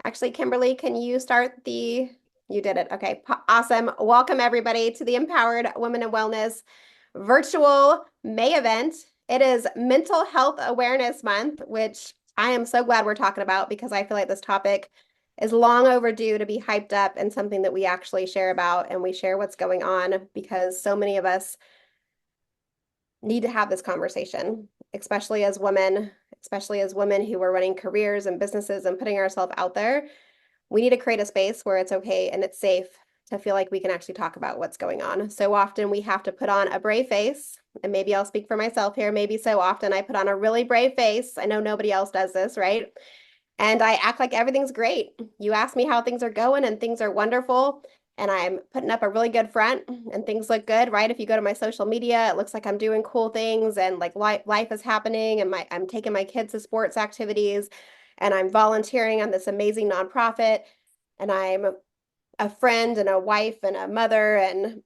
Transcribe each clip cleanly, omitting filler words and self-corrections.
Actually, Kimberly, can you start you did it. Okay, awesome. Welcome everybody to the Empowered Women in Wellness virtual May event. It is Mental Health Awareness Month, which I am so glad we're talking about because I feel like this topic is long overdue to be hyped up and something that we actually share about and we share what's going on because so many of us need to have this conversation, especially as women who are running careers and businesses and putting ourselves out there. We need to create a space where it's okay and it's safe to feel like we can actually talk about what's going on. So often we have to put on a brave face, and maybe I'll speak for myself here. Maybe so often I put on a really brave face. I know nobody else does this, right? And I act like everything's great. You ask me how things are going, and things are wonderful. And I'm putting up a really good front, and things look good, right? If you go to my social media, it looks like I'm doing cool things, and like life is happening, and I'm taking my kids to sports activities, and I'm volunteering on this amazing nonprofit, and I'm a friend and a wife and a mother and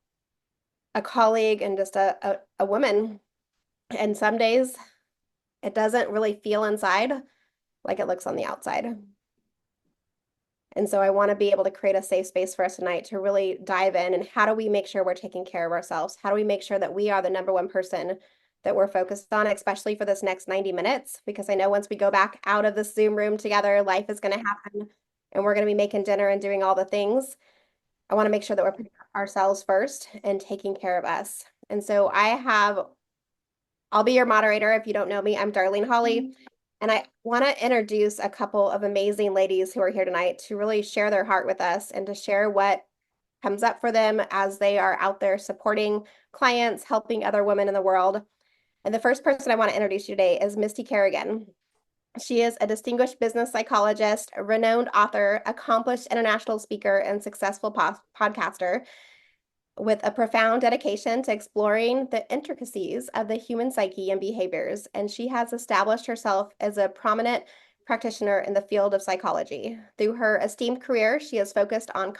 a colleague and just a woman. And some days it doesn't really feel inside like it looks on the outside. And so I want to be able to create a safe space for us tonight to really dive in. And how do we make sure we're taking care of ourselves? How do we make sure that we are the number one person that we're focused on, especially for this next 90 minutes? Because I know once we go back out of the Zoom room together, life is going to happen and we're going to be making dinner and doing all the things. I want to make sure that we're putting ourselves first and taking care of us. And so I'll be your moderator. If you don't know me, I'm Darlene Holly. And I want to introduce a couple of amazing ladies who are here tonight to really share their heart with us and to share what comes up for them as they are out there supporting clients, helping other women in the world. And the first person I want to introduce you today is Misty Kerrigan. She is a distinguished business psychologist, a renowned author, accomplished international speaker, and successful podcaster with a profound dedication to exploring the intricacies of the human psyche and behaviors. And she has established herself as a prominent practitioner in the field of psychology. Through her esteemed career, she has focused on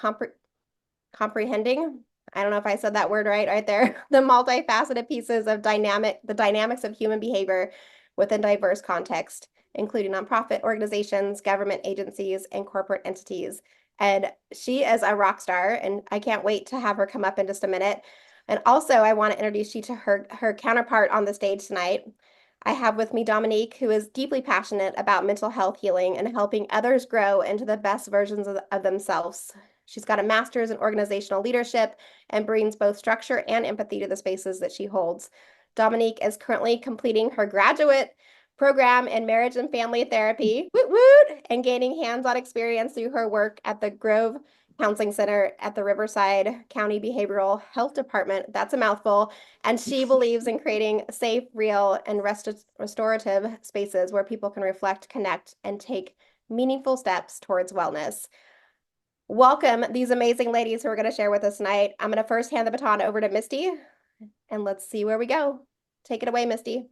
comprehending, I don't know if I said that word right there, the multifaceted pieces of the dynamics of human behavior within diverse contexts, including nonprofit organizations, government agencies, and corporate entities. And she is a rock star, and I can't wait to have her come up in just a minute. And also, I want to introduce you to her counterpart on the stage tonight. I have with me Dominique, who is deeply passionate about mental health healing and helping others grow into the best versions of themselves. She's got a master's in organizational leadership and brings both structure and empathy to the spaces that she holds. Dominique is currently completing her graduate program in marriage and family therapy, woot woot, and gaining hands-on experience through her work at the Grove Counseling Center at the Riverside County Behavioral Health Department. That's a mouthful. And she believes in creating safe, real, and restorative spaces where people can reflect, connect, and take meaningful steps towards wellness. Welcome these amazing ladies who are going to share with us tonight. I'm going to first hand the baton over to Misty, and let's see where we go. Take it away, Misty.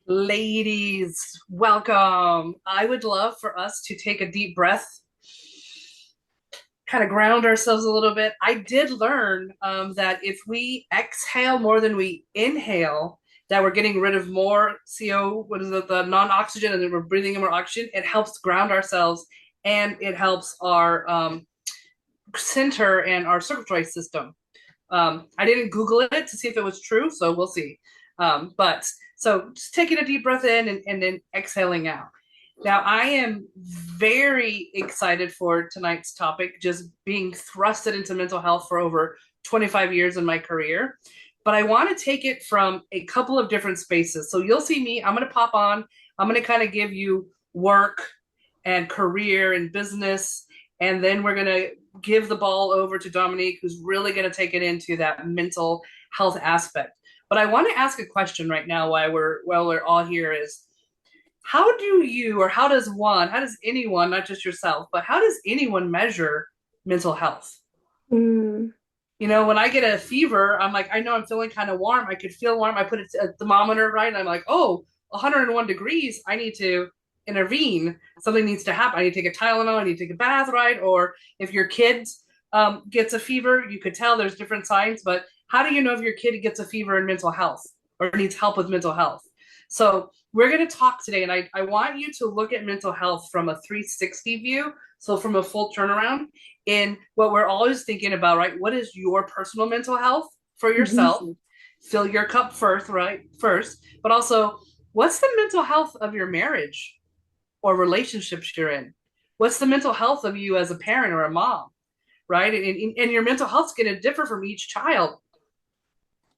Ladies, welcome. I would love for us to take a deep breath, kind of ground ourselves a little bit. I did learn that if we exhale more than we inhale, that we're getting rid of more CO, what is it, the non-oxygen, and then we're breathing in more oxygen. It helps ground ourselves and it helps our center and our circulatory system. I didn't Google it to see if it was true, so we'll see. But so just taking a deep breath in and then exhaling out. Now, I am very excited for tonight's topic, just being thrusted into mental health for over 25 years in my career. But I want to take it from a couple of different spaces. So you'll see me, I'm going to pop on, I'm going to kind of give you work and career and business. And then we're going to give the ball over to Dominique, who's really going to take it into that mental health aspect. But I want to ask a question right now while we're all here is, how do you, or how does anyone, not just yourself, but how does anyone measure mental health? Mm. You know, when I get a fever, I'm like, I know I'm feeling kind of warm. I could feel warm. I put a thermometer, right? And I'm like, oh, 101 degrees. I need to intervene. Something needs to happen. I need to take a Tylenol. I need to take a bath, right? Or if your kid gets a fever, you could tell there's different signs. But how do you know if your kid gets a fever in mental health or needs help with mental health? So we're going to talk today, and I want you to look at mental health from a 360 view. So, from a full turnaround in what we're always thinking about, right? What is your personal mental health for Mhm. yourself? Fill your cup first, right? First, but also, what's the mental health of your marriage or relationships you're in? What's the mental health of you as a parent or a mom, right? And your mental health's going to differ from each child.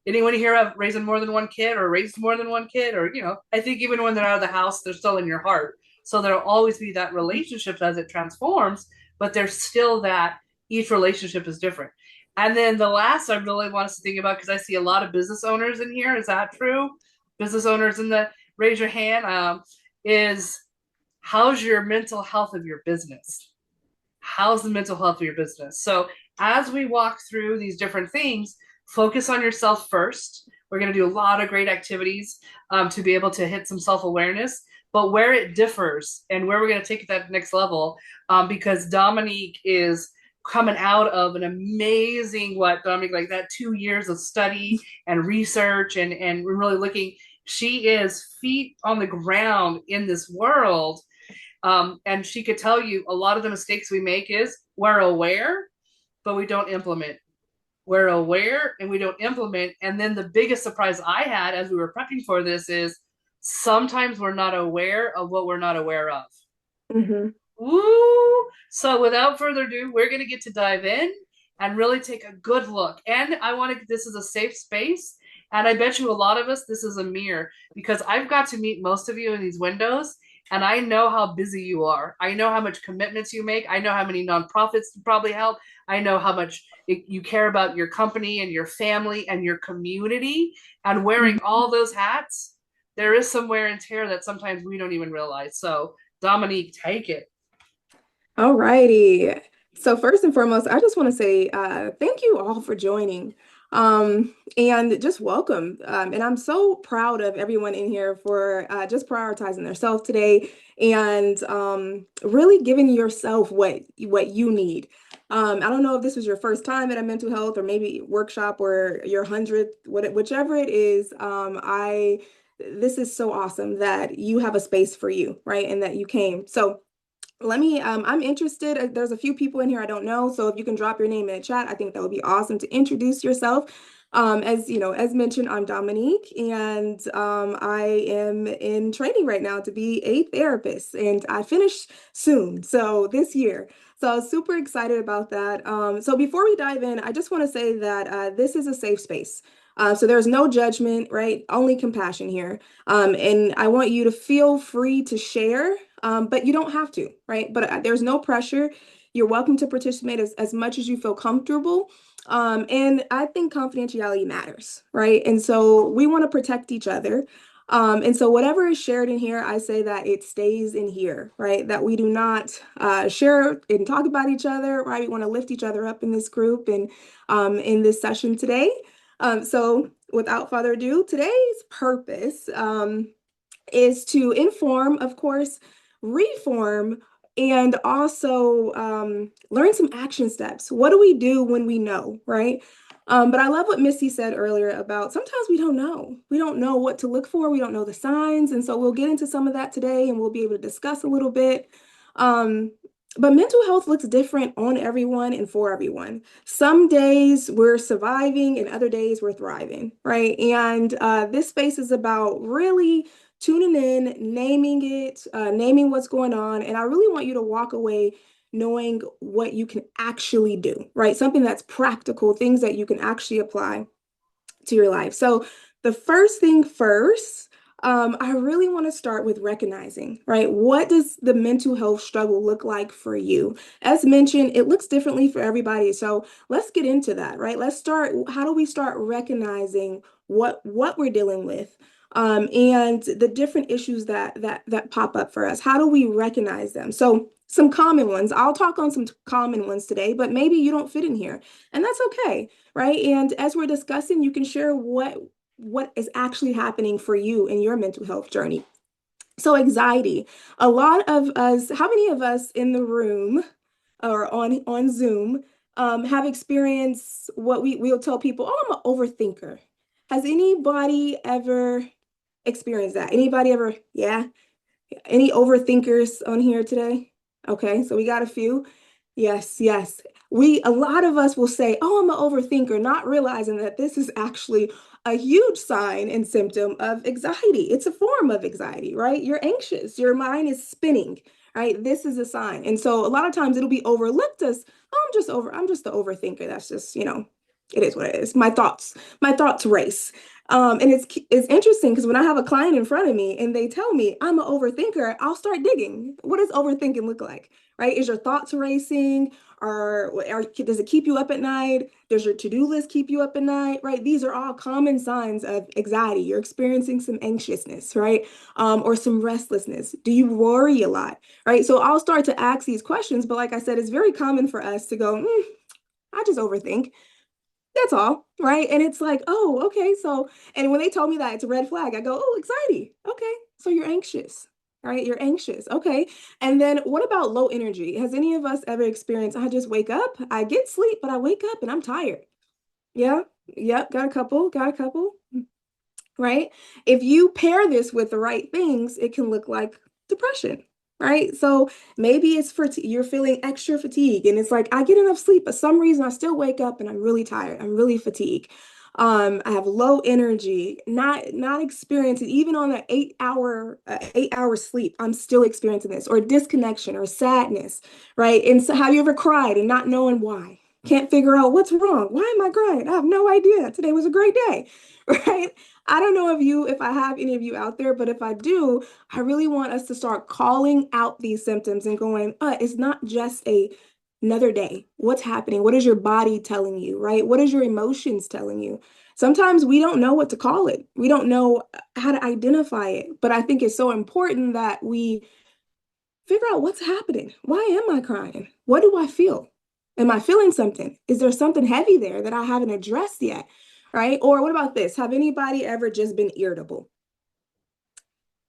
Anyone here have raising more than one kid or raised more than one kid? Or, I think even when they're out of the house, they're still in your heart. So there'll always be that relationship as it transforms, but there's still that each relationship is different. And then the last I really want us to think about, because I see a lot of business owners in here. Is that true? Business owners in the raise your hand. Is how's your mental health of your business? How's the mental health of your business? So as we walk through these different things, focus on yourself first. We're going to do a lot of great activities to be able to hit some self-awareness, but where it differs and where we're going to take it that next level, because Dominique is coming out of an amazing, what, Dominique, like that 2 years of study and research, and really looking, she is feet on the ground in this world, and she could tell you a lot of the mistakes we make is we're aware, but we don't implement. We're aware and we don't implement. And then the biggest surprise I had as we were prepping for this is sometimes we're not aware of what we're not aware of. Mhm. Woo! So without further ado, we're going to get to dive in and really take a good look. And I want to, this is a safe space. And I bet you a lot of us, this is a mirror because I've got to meet most of you in these windows. And I know how busy you are. I know how much commitments you make. I know how many nonprofits you probably help. I know how much you care about your company and your family and your community. And wearing Mhm. all those hats, there is some wear and tear that sometimes we don't even realize. So, Dominique, take it. All righty. So first and foremost, I just want to say thank you all for joining and just welcome. And I'm so proud of everyone in here for just prioritizing their self today and really giving yourself what you need. I don't know if this was your first time at a mental health or maybe workshop or your 100th, whichever it is. This is so awesome that you have a space for you, right? And that you came. So I'm interested. There's a few people in here I don't know. So if you can drop your name in the chat, I think that would be awesome to introduce yourself. As you know, as mentioned, I'm Dominique, and I am in training right now to be a therapist, and I finish soon, so this year. So I was super excited about that. So before we dive in, I just want to say that this is a safe space. So there's no judgment, right? Only compassion here. And I want you to feel free to share, but you don't have to, right? But there's no pressure. You're welcome to participate as much as you feel comfortable. And I think confidentiality matters, right? And so we want to protect each other. And so whatever is shared in here, I say that it stays in here, right? That we do not share and talk about each other, right? We want to lift each other up in this group and in this session today. So without further ado, today's purpose is to inform, of course, reform, and also learn some action steps. What do we do when we know, right? But I love what Misty said earlier about sometimes we don't know. We don't know what to look for. We don't know the signs. And so we'll get into some of that today and we'll be able to discuss a little bit. Um, but mental health looks different on everyone and for everyone. Some days we're surviving and other days we're thriving, right? And this space is about really tuning in, naming it, naming what's going on. And I really want you to walk away knowing what you can actually do, right? Something that's practical, things that you can actually apply to your life. So the first thing first, I really want to start with recognizing, right? What does the mental health struggle look like for you? As mentioned, it looks differently for everybody. So let's get into that, right? Let's start. How do we start recognizing what we're dealing with? And the different issues that pop up for us. How do we recognize them? So some common ones. I'll talk on some common ones today, but maybe you don't fit in here, and that's okay, right? And as we're discussing, you can share what is actually happening for you in your mental health journey. So anxiety, a lot of us, how many of us in the room or on Zoom have experienced what we'll tell people, oh, I'm an overthinker. Has anybody ever experienced that? Anybody ever? Yeah. Any overthinkers on here today? Okay, so we got a few. Yes, yes. A lot of us will say, "Oh, I'm an overthinker," not realizing that this is actually a huge sign and symptom of anxiety. It's a form of anxiety, right? You're anxious, your mind is spinning, right? This is a sign. And so a lot of times it'll be overlooked as, "Oh, I'm just the overthinker. That's just, it is what it is. My thoughts race." And it's interesting because when I have a client in front of me and they tell me I'm an overthinker, I'll start digging. What does overthinking look like? Right? Is your thoughts racing? Does it keep you up at night? Does your to-do list keep you up at night? Right? These are all common signs of anxiety. You're experiencing some anxiousness, right? Or some restlessness. Do you worry a lot? Right? So I'll start to ask these questions, but like I said, it's very common for us to go, I just overthink. That's all, right? And it's like, oh, okay. So, and when they told me that it's a red flag, I go, oh, anxiety. Okay. So you're anxious, right? You're anxious. Okay. And then what about low energy? Has any of us ever experienced, I just wake up, I get sleep, but I wake up and I'm tired? Yeah. Yep. Got a couple, right? If you pair this with the right things, it can look like depression, right? So maybe it's for you're feeling extra fatigue, and it's like I get enough sleep, but some reason I still wake up and I'm really tired. I'm really fatigued. I have low energy, not experiencing even on an 8 hour sleep. I'm still experiencing this, or disconnection, or sadness, right? And so, have you ever cried and not knowing why? Can't figure out what's wrong. Why am I crying? I have no idea. Today was a great day, right? I don't know if I have any of you out there, but if I do, I really want us to start calling out these symptoms and going, it's not just another day. What's happening? What is your body telling you, right? What is your emotions telling you? Sometimes we don't know what to call it. We don't know how to identify it. But I think it's so important that we figure out what's happening. Why am I crying? What do I feel? Am I feeling something? Is there something heavy there that I haven't addressed yet? Right? Or what about this? Have anybody ever just been irritable?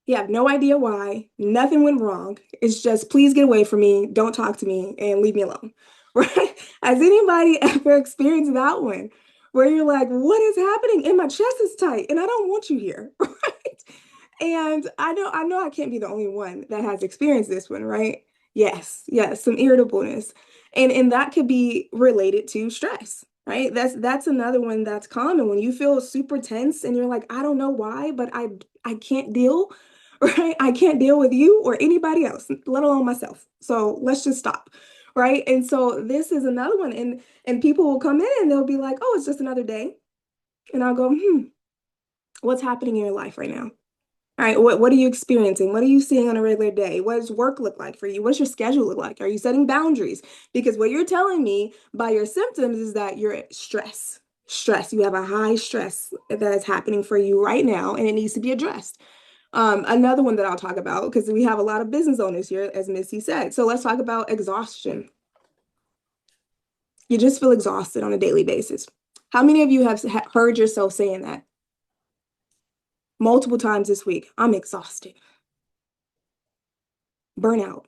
You have no idea why. Nothing went wrong. It's just, please get away from me. Don't talk to me and leave me alone. Right? Has anybody ever experienced that one where you're like, what is happening? And my chest is tight and I don't want you here. Right? And I know I can't be the only one that has experienced this one, right? Yes, yes, some irritableness. And that could be related to stress, right? That's another one that's common when you feel super tense and you're like, I don't know why, but I can't deal, right? I can't deal with you or anybody else, let alone myself. So let's just stop. Right. And so this is another one. And people will come in and they'll be like, oh, it's just another day. And I'll go, what's happening in your life right now? All right, what are you experiencing? What are you seeing on a regular day? What does work look like for you? What's your schedule look like? Are you setting boundaries? Because what you're telling me by your symptoms is that you're stress. You have a high stress that is happening for you right now, and it needs to be addressed. Another one that I'll talk about, because we have a lot of business owners here, as Missy said. So let's talk about exhaustion. You just feel exhausted on a daily basis. How many of you have heard yourself saying that multiple times this week? I'm exhausted. Burnout.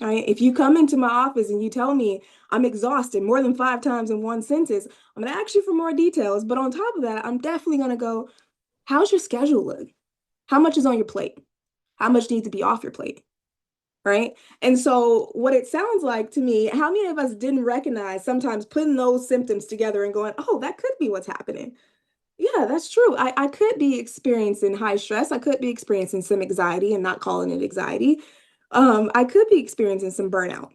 Right? If you come into my office and you tell me I'm exhausted more than 5 times in one sentence, I'm going to ask you for more details. But on top of that, I'm definitely going to go, how's your schedule look? How much is on your plate? How much needs to be off your plate? Right? And so what it sounds like to me, how many of us didn't recognize sometimes putting those symptoms together and going, oh, that could be what's happening. Yeah, that's true. I could be experiencing high stress. I could be experiencing some anxiety and not calling it anxiety. I could be experiencing some burnout.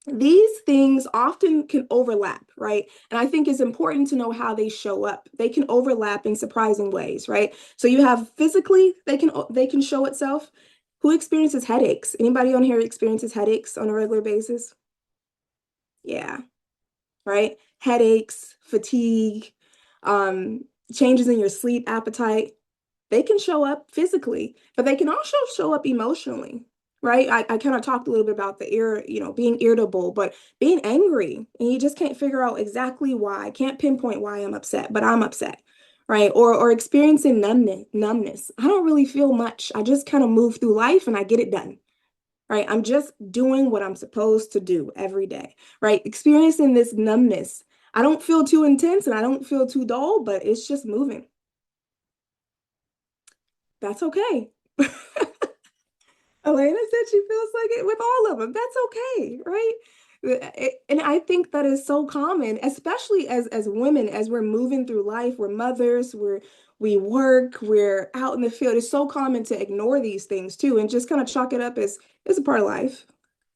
These things often can overlap, right? And I think it's important to know how they show up. They can overlap in surprising ways, right? So you have physically, they can show itself. Who experiences headaches? Anybody on here experiences headaches on a regular basis? Yeah, right? Headaches, fatigue, um, changes in your sleep appetite. They can show up physically, but they can also show up emotionally, right? I kind of talked a little bit about being irritable, but being angry, and you just can't figure out exactly why. I can't pinpoint why I'm upset, but I'm upset, right? Or experiencing numbness. I don't really feel much. I just kind of move through life and I get it done, right? I'm just doing what I'm supposed to do every day, right? Experiencing this numbness. I don't feel too intense and I don't feel too dull, but it's just moving. That's okay. Elena said she feels like it with all of them. That's okay, right? And I think that is so common, especially as women, as we're moving through life, we're mothers, we work, we're out in the field. It's so common to ignore these things too and just kind of chalk it up as it's a part of life.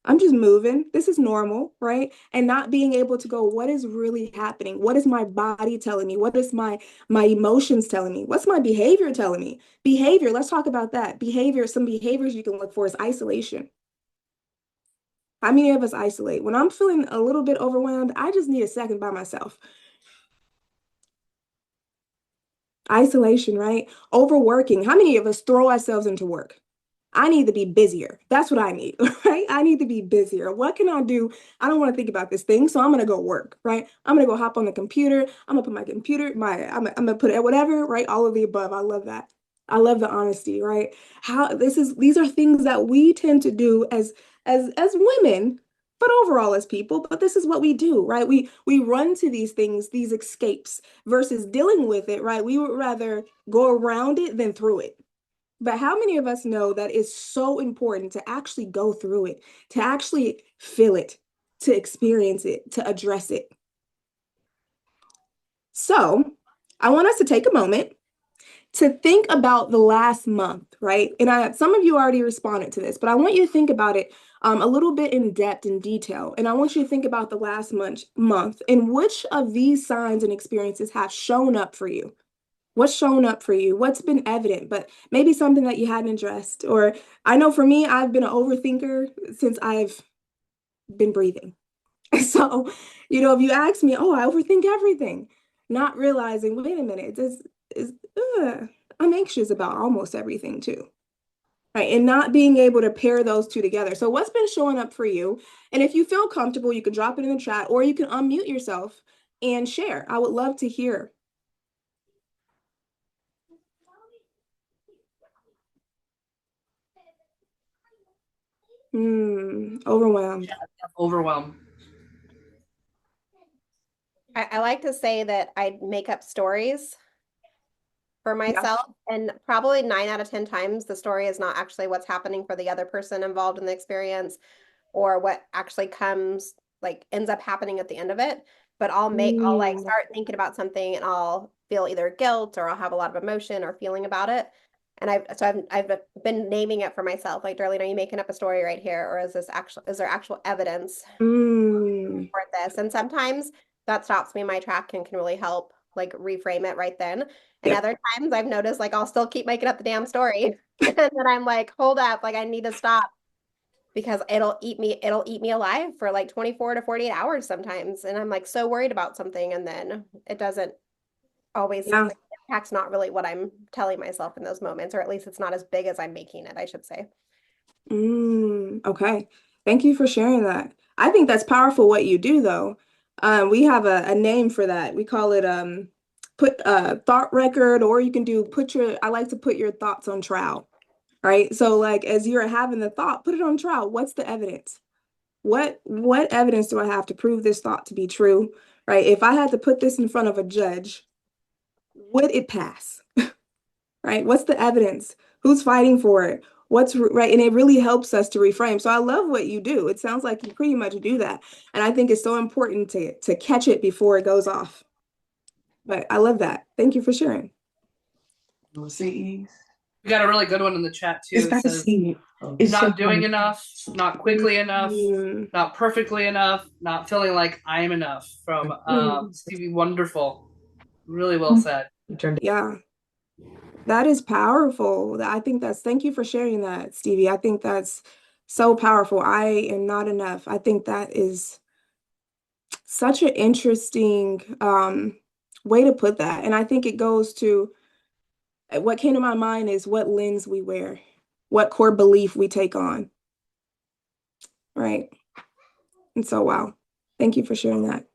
I'm just moving. This is normal, right? And not being able to go, what is really happening? What is my body telling me? What is my emotions telling me? What's my behavior telling me? Behavior, let's talk about that. Behavior, some behaviors you can look for is isolation. How many of us isolate? When I'm feeling a little bit overwhelmed, I just need a second by myself. Isolation, right? Overworking. How many of us throw ourselves into work? I need to be busier. That's what I need, right? I need to be busier. What can I do? I don't want to think about this thing, so I'm gonna go work, right? I'm gonna go hop on the computer. I'm gonna put my computer, I'm gonna put it whatever, right? All of the above. I love that. I love the honesty, right? How these are things that we tend to do as women, but overall as people. But this is what we do, right? We run to these things, these escapes, versus dealing with it, right? We would rather go around it than through it. But how many of us know that it's so important to actually go through it, to actually feel it, to experience it, to address it? So I want us to take a moment to think about the last month, right? And some of you already responded to this, but I want you to think about it a little bit in depth and detail. And I want you to think about the last month and which of these signs and experiences have shown up for you. What's shown up for you? What's been evident, but maybe something that you hadn't addressed? Or I know for me, I've been an overthinker since I've been breathing. So, if you ask me, oh, I overthink everything, not realizing, wait a minute, uh, I'm anxious about almost everything too. Right. And not being able to pair those two together. So, what's been showing up for you? And if you feel comfortable, you can drop it in the chat or you can unmute yourself and share. I would love to hear. Overwhelmed. Overwhelm. I like to say that I make up stories for Yeah. myself, and probably 9 out of 10 times the story is not actually what's happening for the other person involved in the experience or what actually comes, like ends up happening at the end of it. But I'll like Mm, start thinking about something and I'll feel either guilt or I'll have a lot of emotion or feeling about it. And I've been naming it for myself. Like, Darlene, are you making up a story right here? Or is there actual evidence mm, for this? And sometimes that stops me in my track and can really help like reframe it right then. And yep. other times I've noticed like I'll still keep making up the damn story. And then I'm like, hold up, like I need to stop because it'll eat me alive for like 24 to 48 hours sometimes. And I'm like so worried about something and then it doesn't always Yeah. like the impact's not really what I'm telling myself in those moments, or at least it's not as big as I'm making it, I should say. Okay. Thank you for sharing that. I think that's powerful what you do though. We have a name for that. We call it put thought record, or you can do I like to put your thoughts on trial, right? So like as you're having the thought, put it on trial. What's the evidence? What evidence do I have to prove this thought to be true? Right? If I had to put this in front of a judge, would it pass? Right? What's the evidence? Who's fighting for it? Right? And it really helps us to reframe. So I love what you do. It sounds like you pretty much do that. And I think it's so important to catch it before it goes off. But I love that. Thank you for sharing. We'll see. We got a really good one in the chat too. It says It's not doing enough, not quickly enough, Mm, not perfectly enough, not feeling like I am enough from mm, Stevie Wonderful. Really well said. yeah, that is powerful. I think thank you for sharing that, Stevie. I think that's so powerful. I am not enough. I think that is such an interesting way to put that. And I think it goes to what came to my mind is what lens we wear, what core belief we take on, right? And so, wow, thank you for sharing that.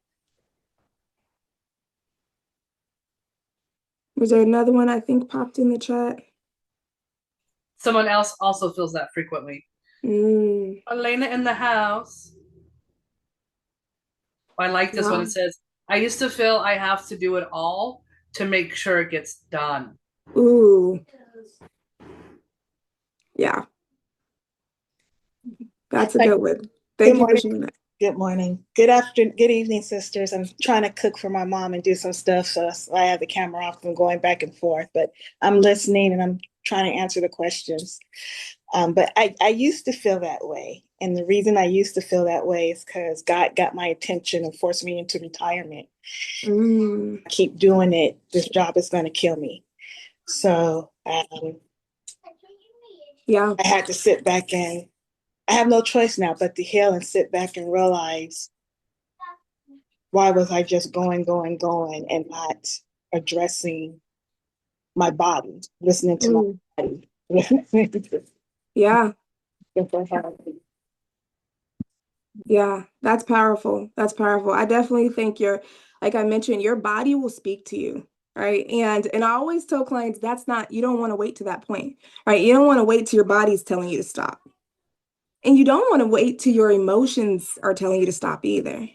Was there another one I think popped in the chat? Someone else also feels that frequently. Mm, Elena in the house. I like this one. wow. It says, I used to feel I have to do it all to make sure it gets done. Ooh, Yeah, that's a Hi, good one. good Thank you for morning. sharing that. Good morning. Good afternoon. Good evening, sisters. I'm trying to cook for my mom and do some stuff, so I have the camera off and going back and forth. But I'm listening and I'm trying to answer the questions. But I used to feel that way, and the reason I used to feel that way is because God got my attention and forced me into retirement. Mm, I keep doing it. This job is going to kill me. So yeah. I had to sit back and I have no choice now but to heal and sit back and realize why was I just going and not addressing my body, listening to my Mm, body. yeah. Yeah, that's powerful. That's powerful. I definitely think like I mentioned, your body will speak to you, right? And I always tell clients that's not, you don't want to wait to that point, right? You don't want to wait till your body's telling you to stop. And you don't want to wait till your emotions are telling you to stop either,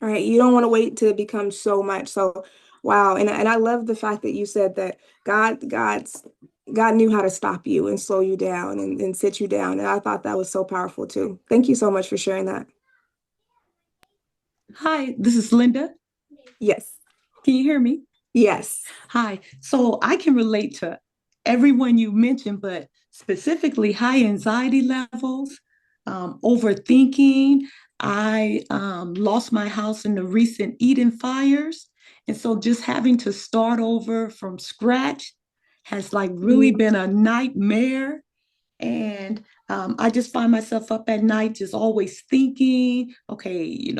right? You don't want to wait to become so much. So, wow. And I love the fact that you said that God knew how to stop you and slow you down and sit you down. And I thought that was so powerful too. Thank you so much for sharing that. Hi, this is Linda. Yes. Can you hear me? Yes. Hi. So I can relate to everyone you mentioned, but specifically high anxiety levels, overthinking. I lost my house in the recent Eden fires. And so just having to start over from scratch has like really Mm, been a nightmare. And I just find myself up at night, just always thinking, okay,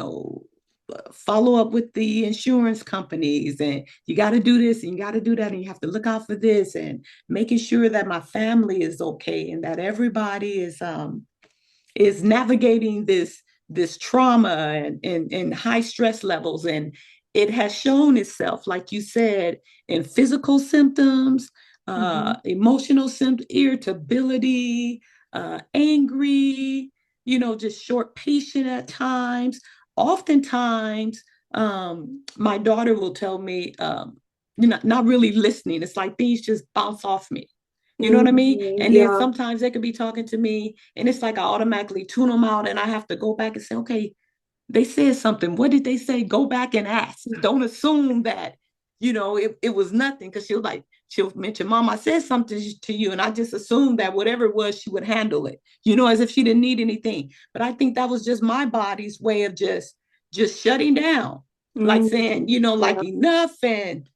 follow up with the insurance companies, and you got to do this and you got to do that, and you have to look out for this, and making sure that my family is okay and that everybody is navigating this trauma and high stress levels. And it has shown itself, like you said, in physical symptoms, mhm, emotional symptoms, irritability, angry, just short patient at times. Oftentimes, my daughter will tell me, you're not really listening. It's like things just bounce off me. You know what I mean? mhm. And then Yeah. sometimes they could be talking to me and it's like I automatically tune them out and I have to go back and say, okay, they said something. What did they say? Go back and ask. Don't assume that, it was nothing, because she'll mention, Mom, I said something to you. And I just assumed that whatever it was, she would handle it, as if she didn't need anything. But I think that was just my body's way of just shutting down, like saying, Mm, like yeah. enough, and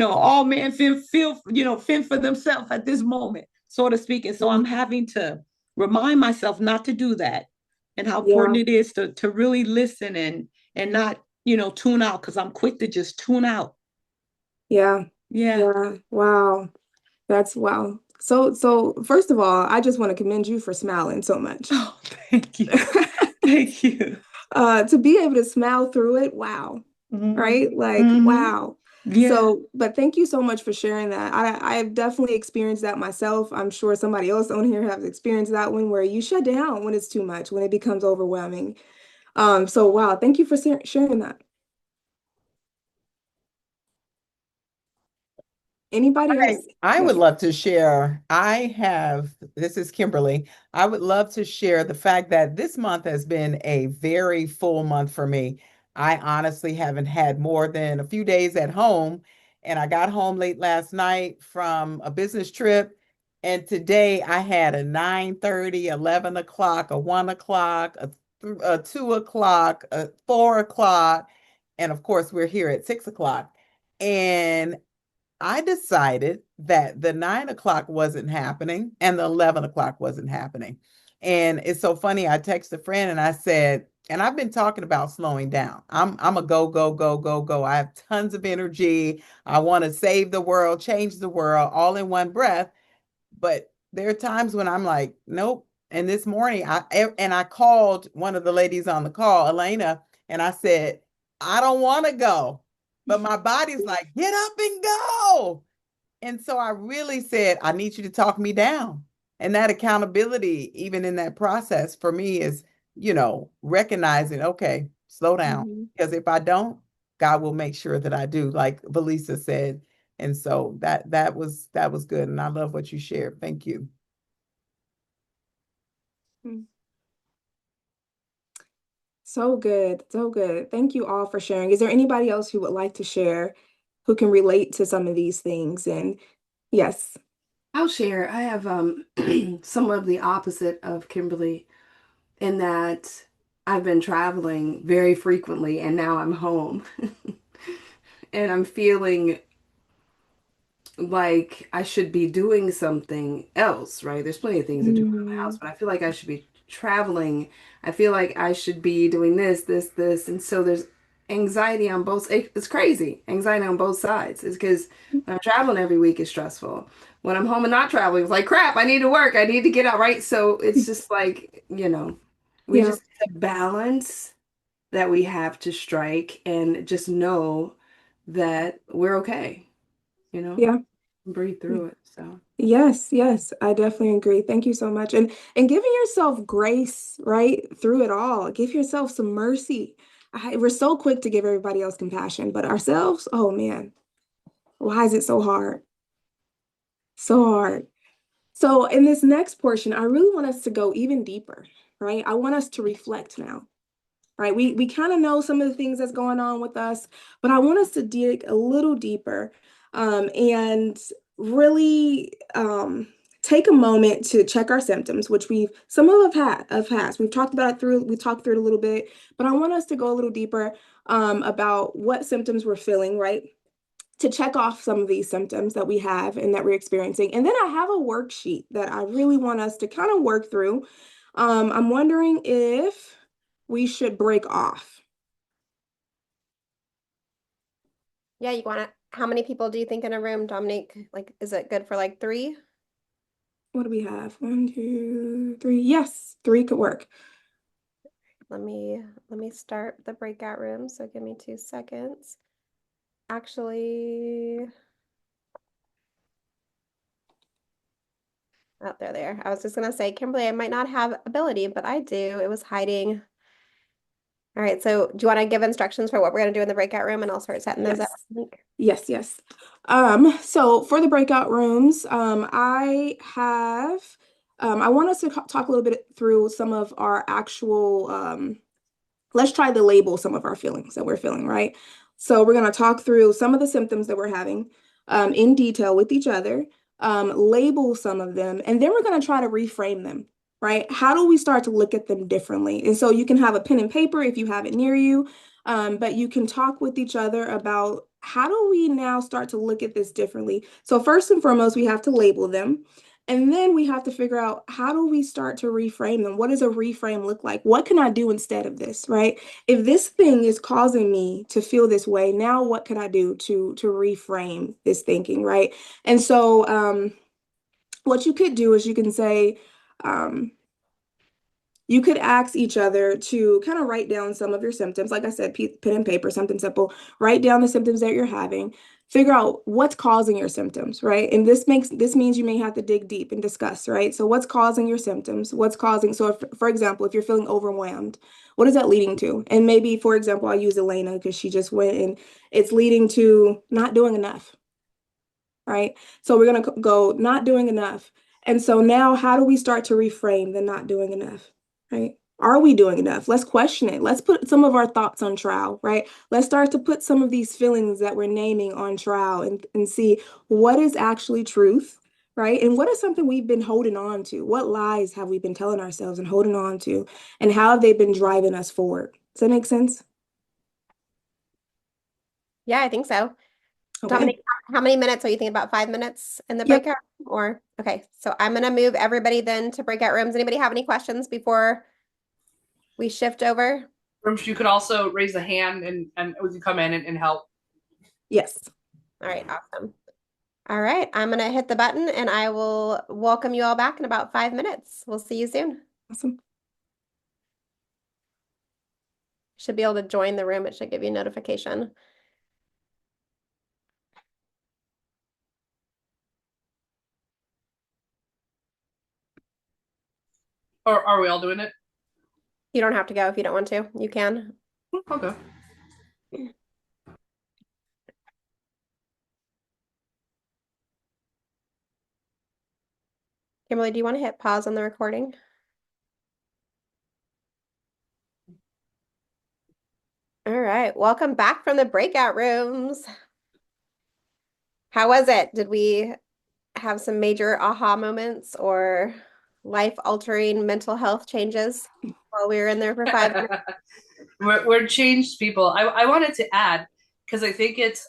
all men feel, fend for themselves at this moment, so to speak. And so I'm Mm, having to remind myself not to do that, and how yeah. important it is to really listen and not, tune out, because I'm quick to just tune out. Yeah. Yeah. Yeah. Wow. That's wow. So first of all, I just want to commend you for smiling so much. Oh, thank you. Thank you. To be able to smile through it, wow. Right? Mm-hmm. Like, Mm-hmm. wow. Yeah. So, but thank you so much for sharing that. I've definitely experienced that myself. I'm sure somebody else on here has experienced that one where you shut down when it's too much, when it becomes overwhelming. So wow, thank you for sharing that. Anybody I else? I Yes. would love to share. This is Kimberly. I would love to share the fact that this month has been a very full month for me. I honestly haven't had more than a few days at home, and I got home late last night from a business trip. And today I had a 9:30, 11 o'clock, a 1 o'clock, a 2 o'clock, a 4 o'clock, and of course we're here at 6 o'clock. And I decided that the 9 o'clock wasn't happening and the 11 o'clock wasn't happening. And it's so funny. I texted a friend and I said, and I've been talking about slowing down. I'm a go, go, go, go, go. I have tons of energy. I want to save the world, change the world all in one breath. But there are times when I'm like, nope. And this morning, I called one of the ladies on the call, Elena, and I said, I don't want to go, but my body's like, get up and go. And so I really said, I need you to talk me down. And that accountability, even in that process, for me is, recognizing, okay, slow down. Mhm. Because if I don't, God will make sure that I do, like Valisa said. And so that was good. And I love what you shared. Thank you. Mm. So good, so good. Thank you all for sharing. Is there anybody else who would like to share who can relate to some of these things? And yes. I'll share. I have some of the opposite of Kimberly in that I've been traveling very frequently and now I'm home. And I'm feeling like I should be doing something else, right? There's plenty of things to do around the house, Mm, but I feel like I should be traveling. I feel like I should be doing this, this, this. And so there's anxiety on both. It's crazy. Anxiety on both sides. It's because when I'm traveling every week, it's stressful. When I'm home and not traveling, it's like, crap, I need to work. I need to get out, right? So it's just like, we yeah, just need a balance that we have to strike and just know that we're okay, you know? yeah. Breathe through it. So Yes, yes, I definitely agree. Thank you so much. And giving yourself grace, right, through it all. Give yourself some mercy. We're so quick to give everybody else compassion, but ourselves, oh man, why is it so hard? So hard. So in this next portion, I really want us to go even deeper, right? I want us to reflect now, right? We kind of know some of the things that's going on with us, but I want us to dig a little deeper, and really take a moment to check our symptoms, which some of have has. We talked through it a little bit, but I want us to go a little deeper about what symptoms we're feeling, right? To check off some of these symptoms that we have and that we're experiencing. And then I have a worksheet that I really want us to kind of work through. I'm wondering if we should break off. Yeah, you want to, how many people do you think in a room, Dominique? Like, is it good for like three? What do we have? 1, 2, 3. Yes, 3 could work. Let me start the breakout room. So give me 2 seconds. Actually, oh, there. I was just gonna say, Kimberly, I might not have ability, but I do. It was hiding. All right, so do you want to give instructions for what we're gonna do in the breakout room, and I'll start setting those up? Yes. Yes, yes. So for the breakout rooms, I want us to talk a little bit through some of our actual, let's try to label some of our feelings that we're feeling, right? So we're going to talk through some of the symptoms that we're having in detail with each other, label some of them, and then we're going to try to reframe them, right? How do we start to look at them differently? And so you can have a pen and paper if you have it near you, but you can talk with each other about how do we now start to look at this differently? So first and foremost, we have to label them. And then we have to figure out how do we start to reframe them? What does a reframe look like? What can I do instead of this, right? If this thing is causing me to feel this way, now what can I do to reframe this thinking, right? And so what you could do is you can say, um, you could ask each other to kind of write down some of your symptoms. Like I said, pen and paper, something simple. Write down the symptoms that you're having. Figure out what's causing your symptoms, right? And this means you may have to dig deep and discuss, right? So what's causing your symptoms? So if, for example, if you're feeling overwhelmed, what is that leading to? And maybe, for example, I use Elena because she just went and it's leading to not doing enough, right? So we're going to go not doing enough. And so now how do we start to reframe the not doing enough, right? Are we doing enough? Let's question it. Let's put some of our thoughts on trial, right? Let's start to put some of these feelings that we're naming on trial and see what is actually truth, right? And what is something we've been holding on to? What lies have we been telling ourselves and holding on to? And how have they been driving us forward? Does that make sense? Yeah, I think so. Okay. Dominic, how many minutes are you thinking about? 5 minutes in the Yep. breakout room? Or okay, so I'm gonna move everybody then to breakout rooms. Anybody have any questions before we shift over? You could also raise a hand and we can come in and help. Yes. All right, awesome. All right, I'm gonna hit the button and I will welcome you all back in about 5 minutes. We'll see you soon. Awesome. Should be able to join the room. It should give you a notification. Or are we all doing it? You don't have to go if you don't want to. You can. Okay. Kimberly, do you want to hit pause on the recording? All right. Welcome back from the breakout rooms. How was it? Did we have some major aha moments or life-altering mental health changes while we were in there for 5 minutes? We're changed people. I wanted to add, because I think it's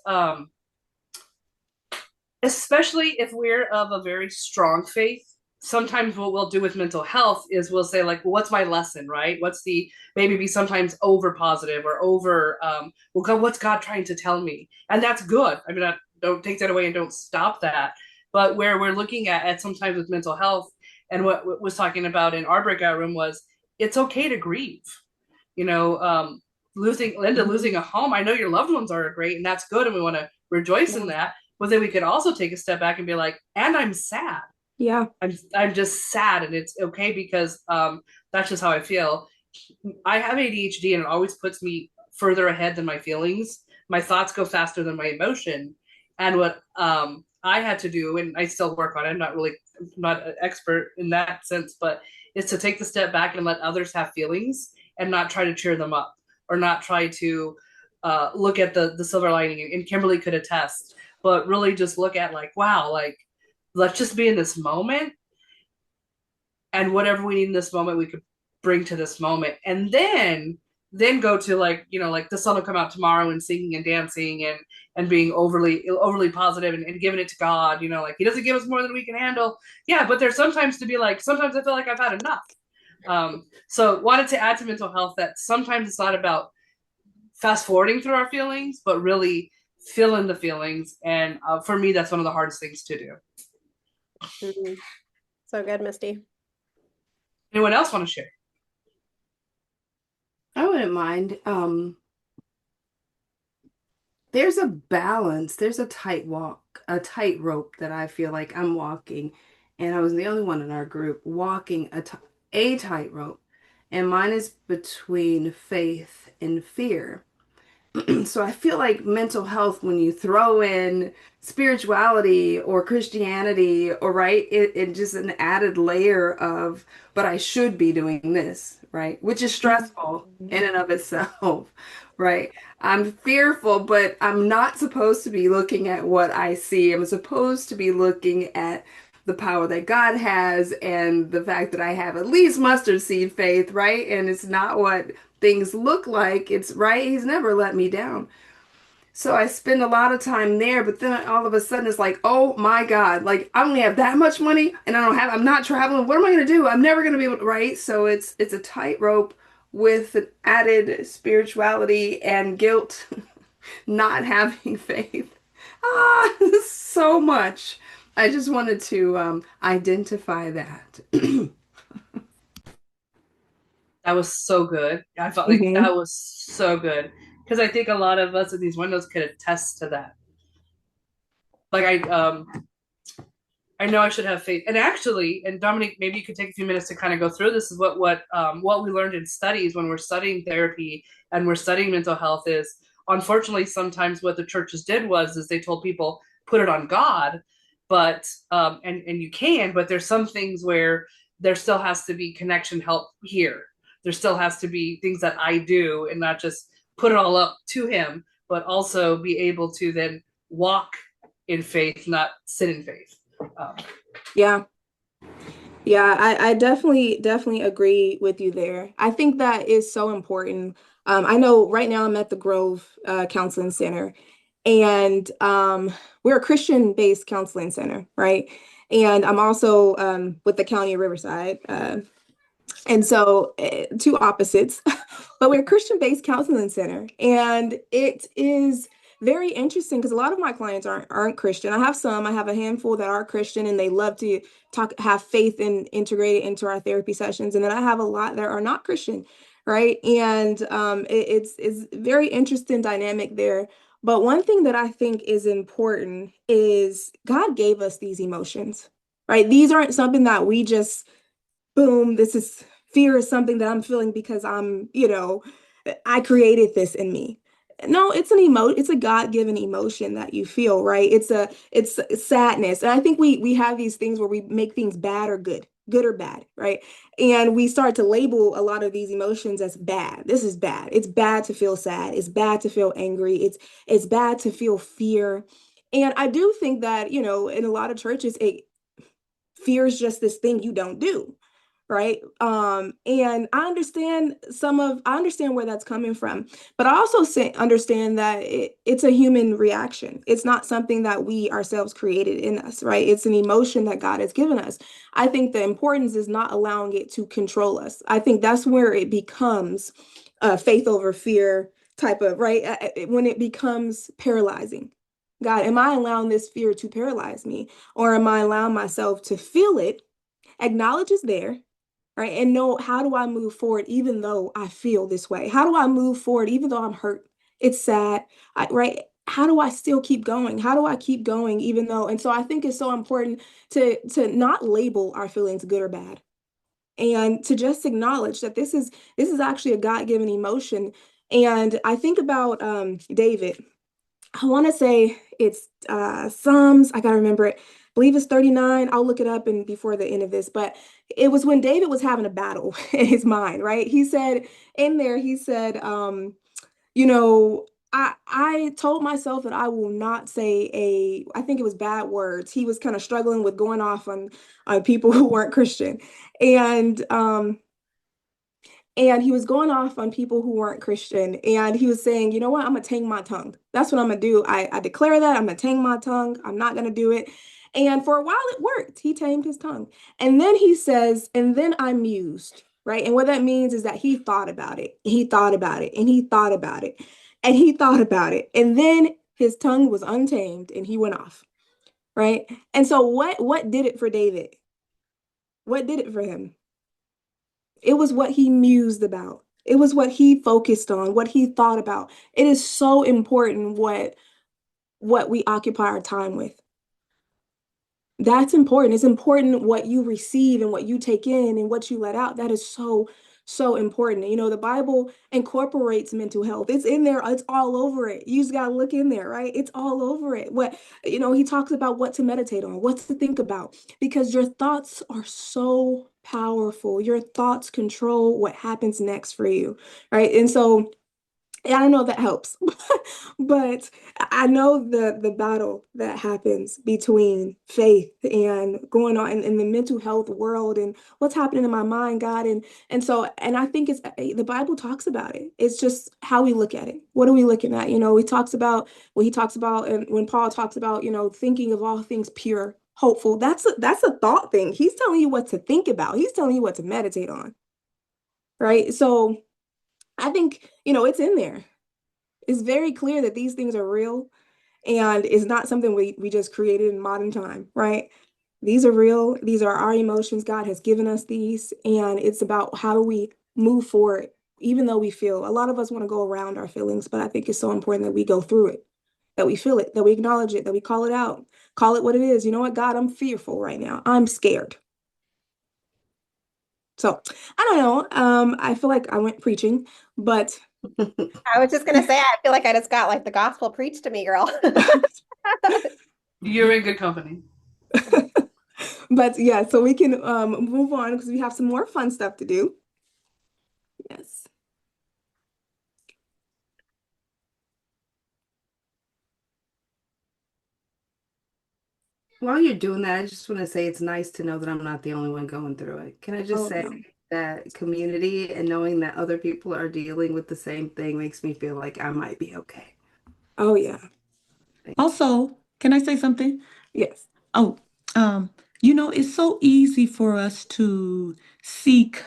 especially if we're of a very strong faith, sometimes what we'll do with mental health is we'll say, like, well, what's my lesson, right? What's the, maybe be sometimes over positive or over well, God, what's God trying to tell me? And that's good. I mean, I don't take that away and don't stop that. But where we're looking at sometimes with mental health, and what was talking about in our breakout room was, it's okay to grieve. You know, losing Linda, losing a home. I know your loved ones are great, and that's good, and we want to rejoice in that. But then we could also take a step back and be like, and I'm sad. Yeah. I'm just sad, and it's okay, because that's just how I feel. I have ADHD, and it always puts me further ahead than my feelings. My thoughts go faster than my emotion. And what I had to do, and I still work on it, I'm not an expert in that sense, but is to take the step back and let others have feelings and not try to cheer them up, or not try to look at the silver lining. And Kimberly could attest, but really just look at, like, wow, like, let's just be in this moment, and whatever we need in this moment we could bring to this moment, and then go to, like, you know, like, the sun will come out tomorrow, and singing and dancing and being overly positive, and giving it to God, you know, like, he doesn't give us more than we can handle. Yeah, but there's sometimes to be like, sometimes I feel like I've had enough. So wanted to add to mental health that sometimes it's not about fast forwarding through our feelings, but really feeling the feelings. And for me, that's one of the hardest things to do. Mm-hmm. So good, Misty. Anyone else want to share? I wouldn't mind. There's a balance, there's a tightrope that I feel like I'm walking, and I was the only one in our group walking a tightrope, and mine is between faith and fear. So I feel like mental health, when you throw in spirituality or Christianity, or right, it just an added layer of, but I should be doing this, right? Which is stressful in and of itself, right? I'm fearful, but I'm not supposed to be looking at what I see. I'm supposed to be looking at the power that God has, and the fact that I have at least mustard seed faith, right? And it's not what things look like. It's right. He's never let me down. So I spend a lot of time there, but then all of a sudden it's like, oh my God, like, I only have that much money, and I'm not traveling. What am I going to do? I'm never going to be able to, right? So it's a tightrope with an added spirituality and guilt, not having faith. So much. I just wanted to identify that. That was so good. I felt like that was so good, because I think a lot of us in these windows could attest to that. Like, I know I should have faith. And actually, and Dominique, maybe you could take a few minutes to kind of go through this, is what we learned in studies when we're studying therapy and we're studying mental health is, unfortunately, sometimes what the churches did is they told people, put it on God, but and you can, but there's some things where there still has to be connection help here. There still has to be things that I do, and not just put it all up to him, but also be able to then walk in faith, not sit in faith. Yeah. Yeah, I definitely agree with you there. I think that is so important. I know right now I'm at the Grove Counseling Center, and we're a Christian-based counseling center, right? And I'm also with the County of Riverside. And so two opposites, but we're a Christian-based counseling center. And it is very interesting because a lot of my clients aren't Christian. I have a handful that are Christian, and they love to have faith and integrate it into our therapy sessions. And then I have a lot that are not Christian, right? And it's very interesting dynamic there. But one thing that I think is important is God gave us these emotions, right? These aren't something that we just, boom, fear is something that I'm feeling because I created this in me. No, it's a God-given emotion that you feel, right? It's sadness. And I think we have these things where we make things bad or good, good or bad, right? And we start to label a lot of these emotions as bad. This is bad. It's bad to feel sad. It's bad to feel angry. It's bad to feel fear. And I do think that, you know, in a lot of churches, fear is just this thing you don't do, right? And I understand where that's coming from, but I also understand that it's a human reaction. It's not something that we ourselves created in us, right? It's an emotion that God has given us. I think the importance is not allowing it to control us. I think that's where it becomes faith over fear type of, right? When it becomes paralyzing. God, am I allowing this fear to paralyze me, or am I allowing myself to feel it, acknowledge it's there, right? And know, how do I move forward even though I feel this way? How do I move forward even though I'm hurt? It's sad, right? How do I still keep going? How do I keep going even though? And so I think it's so important to not label our feelings good or bad, and to just acknowledge that this is actually a God-given emotion. And I think about David. I want to say it's Psalms. I gotta remember it. I believe it's 39. I'll look it up and before the end of this. But it was when David was having a battle in his mind, right? He said in there, he said, you know, I told myself that I will not say I think it was bad words. He was kind of struggling with going off on people who weren't Christian. And and he was going off on people who weren't Christian. And he was saying, you know what? I'm going to tame my tongue. That's what I'm going to do. I declare that I'm going to tame my tongue. I'm not going to do it. And for a while it worked. He tamed his tongue. And then he says, and then I mused, right? And what that means is that he thought about it. He thought about it. And he thought about it. And he thought about it. And then his tongue was untamed and he went off, right? And so what did it for David? What did it for him? It was what he mused about. It was what he focused on, what he thought about. It is so important what we occupy our time with. That's important. It's important what you receive and what you take in and what you let out. That is so important. You know, the Bible incorporates mental health. It's in there. It's all over it. You just got to look in there, right? It's all over it. He talks about what to meditate on, what to think about, because your thoughts are so powerful. Your thoughts control what happens next for you, right? And so yeah, I know that helps, but I know the battle that happens between faith and going on in the mental health world and what's happening in my mind, God, and I think it's the Bible talks about it. It's just how we look at it. What are we looking at? You know, he talks about what he talks about, and when Paul talks about, you know, thinking of all things pure, hopeful. That's a thought thing. He's telling you what to think about. He's telling you what to meditate on, right? So. I think, you know, it's in there. It's very clear that these things are real and it's not something we just created in modern time, right? These are real. These are our emotions. God has given us these. And it's about how do we move forward, even though we feel a lot of us want to go around our feelings, but I think it's so important that we go through it, that we feel it, that we acknowledge it, that we call it out, call it what it is. You know what, God, I'm fearful right now. I'm scared. So I don't know. I feel like I went preaching, but I was just gonna say, I feel like I just got like the gospel preached to me, girl. You're in good company. but yeah, so we can move on because we have some more fun stuff to do. Yes. While you're doing that, I just want to say it's nice to know that I'm not the only one going through it. Can I just Oh say no. that community and knowing that other people are dealing with the same thing makes me feel like I might be okay. Oh yeah. Also, can I say something? Yes. Oh, um, it's so easy for us to seek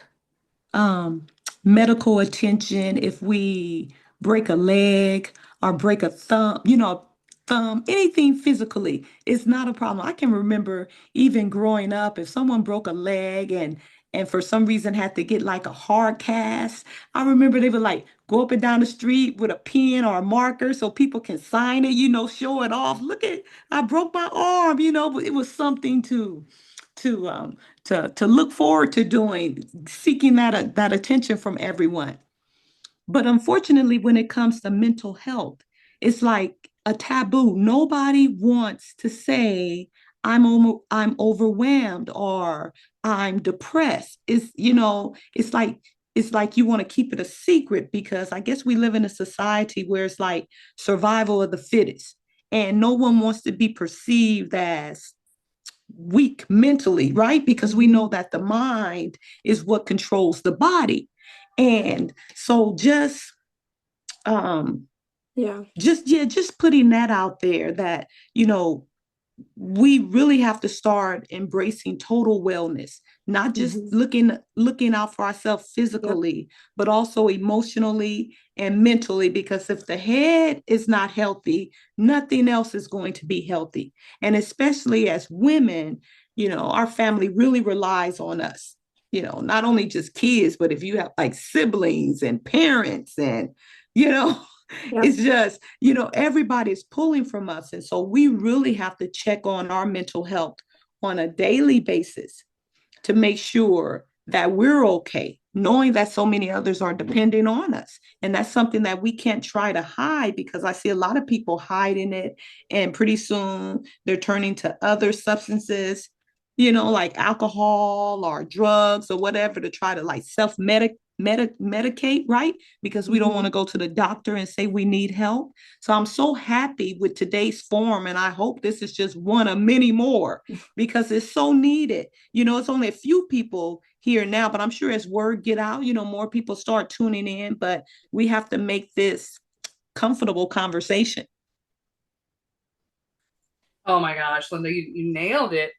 um, medical attention if we break a leg or break a thumb, anything physically is not a problem. I can remember even growing up, if someone broke a leg and for some reason had to get like a hard cast, I remember they would like go up and down the street with a pen or a marker so people can sign it, show it off. Look at, I broke my arm, but it was something to um to look forward to doing, seeking that attention from everyone. But unfortunately, when it comes to mental health, it's like a taboo. Nobody wants to say I'm overwhelmed or I'm depressed. It's like you want to keep it a secret because I guess we live in a society where it's like survival of the fittest. And no one wants to be perceived as weak mentally, right? Because we know that the mind is what controls the body. And so um just putting that out there that, we really have to start embracing total wellness, not just looking out for ourselves physically, but also emotionally and mentally, because if the head is not healthy, nothing else is going to be healthy. And especially as women, our family really relies on us, not only just kids, but if you have like siblings and parents and, you know, it's just, everybody's pulling from us. And so we really have to check on our mental health on a daily basis to make sure that we're okay, knowing that so many others are depending on us. And that's something that we can't try to hide, because I see a lot of people hiding it. And pretty soon they're turning to other substances, like alcohol or drugs or whatever, to try to like medicate, right? Because we don't want to go to the doctor and say we need help. So I'm so happy with today's forum, and I hope this is just one of many more because it's so needed. It's only a few people here now, but I'm sure as word get out, more people start tuning in, but we have to make this comfortable conversation. Oh my gosh, Linda, you nailed it.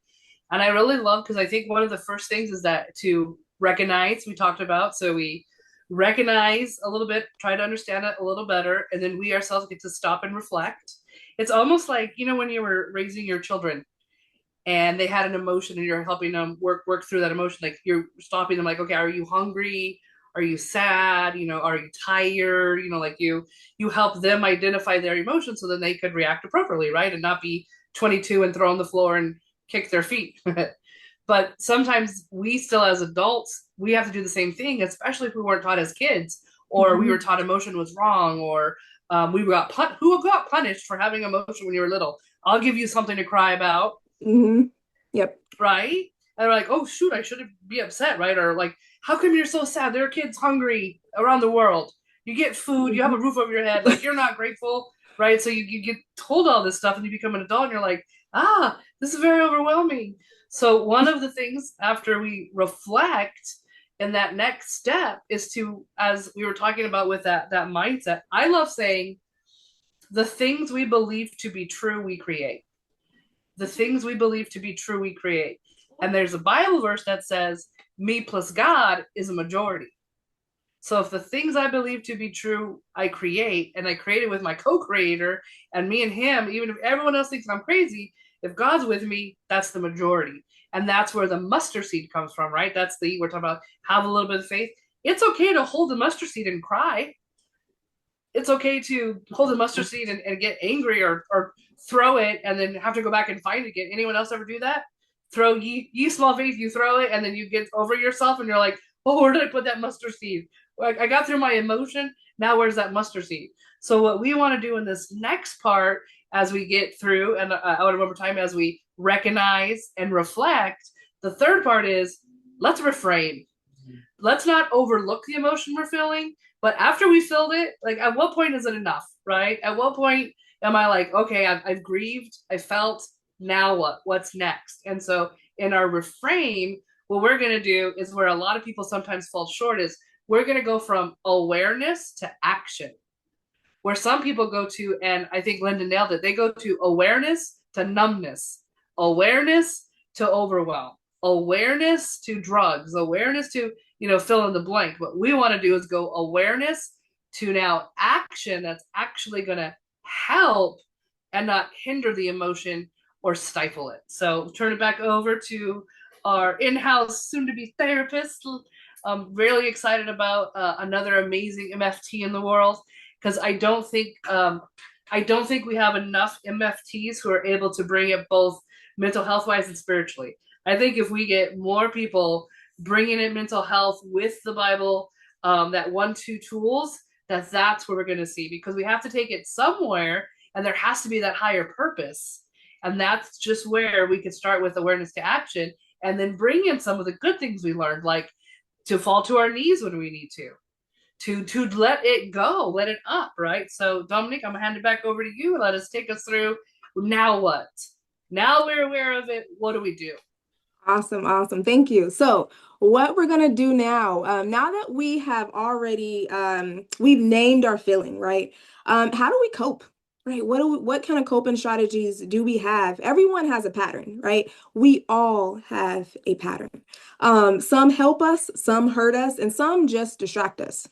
And I really love, because I think one of the first things is that to recognize, we talked about. So we recognize a little bit, try to understand it a little better, and then we ourselves get to stop and reflect. It's almost like, when you were raising your children and they had an emotion and you're helping them work through that emotion, like you're stopping them, like, okay, are you hungry? Are you sad? Are you tired? Like you help them identify their emotions so then they could react appropriately, right? And not be 22 and throw on the floor and kick their feet. But sometimes we still, as adults, we have to do the same thing, especially if we weren't taught as kids, or we were taught emotion was wrong, or who got punished for having emotion when you were little. I'll give you something to cry about. Yep. Right? And we're like, oh shoot, I shouldn't be upset, right? Or like, how come you're so sad? There are kids hungry around the world. You get food, you have a roof over your head, like you're not grateful, right? So you get told all this stuff and you become an adult and you're like, this is very overwhelming. So one of the things after we reflect and that next step is to, as we were talking about with that mindset, I love saying the things we believe to be true, we create. The things we believe to be true, we create. And there's a Bible verse that says, me plus God is a majority. So if the things I believe to be true, I create, and I create it with my co-creator, and me and him, even if everyone else thinks I'm crazy, if God's with me, that's the majority. And that's where the mustard seed comes from, right? We're talking about have a little bit of faith. It's okay to hold the mustard seed and cry. It's okay to hold the mustard seed and get angry or throw it and then have to go back and find it again. Anyone else ever do that? Throw ye small faith, you throw it, and then you get over yourself and you're like, oh, where did I put that mustard seed? I got through my emotion. Now where's that mustard seed? So what we want to do in this next part as we get through, and I want to remember time as we recognize and reflect, the third part is let's reframe. Let's not overlook the emotion we're feeling, but after we filled it, like at what point is it enough, right? At what point am I like, okay, I've grieved, I felt, now what? What's next? And so in our reframe, what we're going to do is where a lot of people sometimes fall short is we're going to go from awareness to action. Where some people go to, and I think Linda nailed it, they go to awareness to numbness, awareness to overwhelm, awareness to drugs, awareness to, fill in the blank. What we want to do is go awareness to now action that's actually going to help and not hinder the emotion or stifle it. So turn it back over to our in-house soon-to-be therapist. I'm really excited about another amazing MFT in the world, because I don't think we have enough MFTs who are able to bring it both mental health wise and spiritually. I think if we get more people bringing in mental health with the Bible, that 1-2 tools, that's where we're going to see, because we have to take it somewhere, and there has to be that higher purpose. And that's just where we could start with awareness to action. and then bring in some of the good things we learned, like to fall to our knees when we need to let it go, let it up, right? So Dominique, I'm gonna hand it back over to you. Let us take us through now what? Now we're aware of it. What do we do? Awesome, awesome. Thank you. So what we're gonna do now, now that we have already we've named our feeling, right? How do we cope? Right? What kind of coping strategies do we have? Everyone has a pattern, right? We all have a pattern. Some help us, some hurt us, and some just distract us,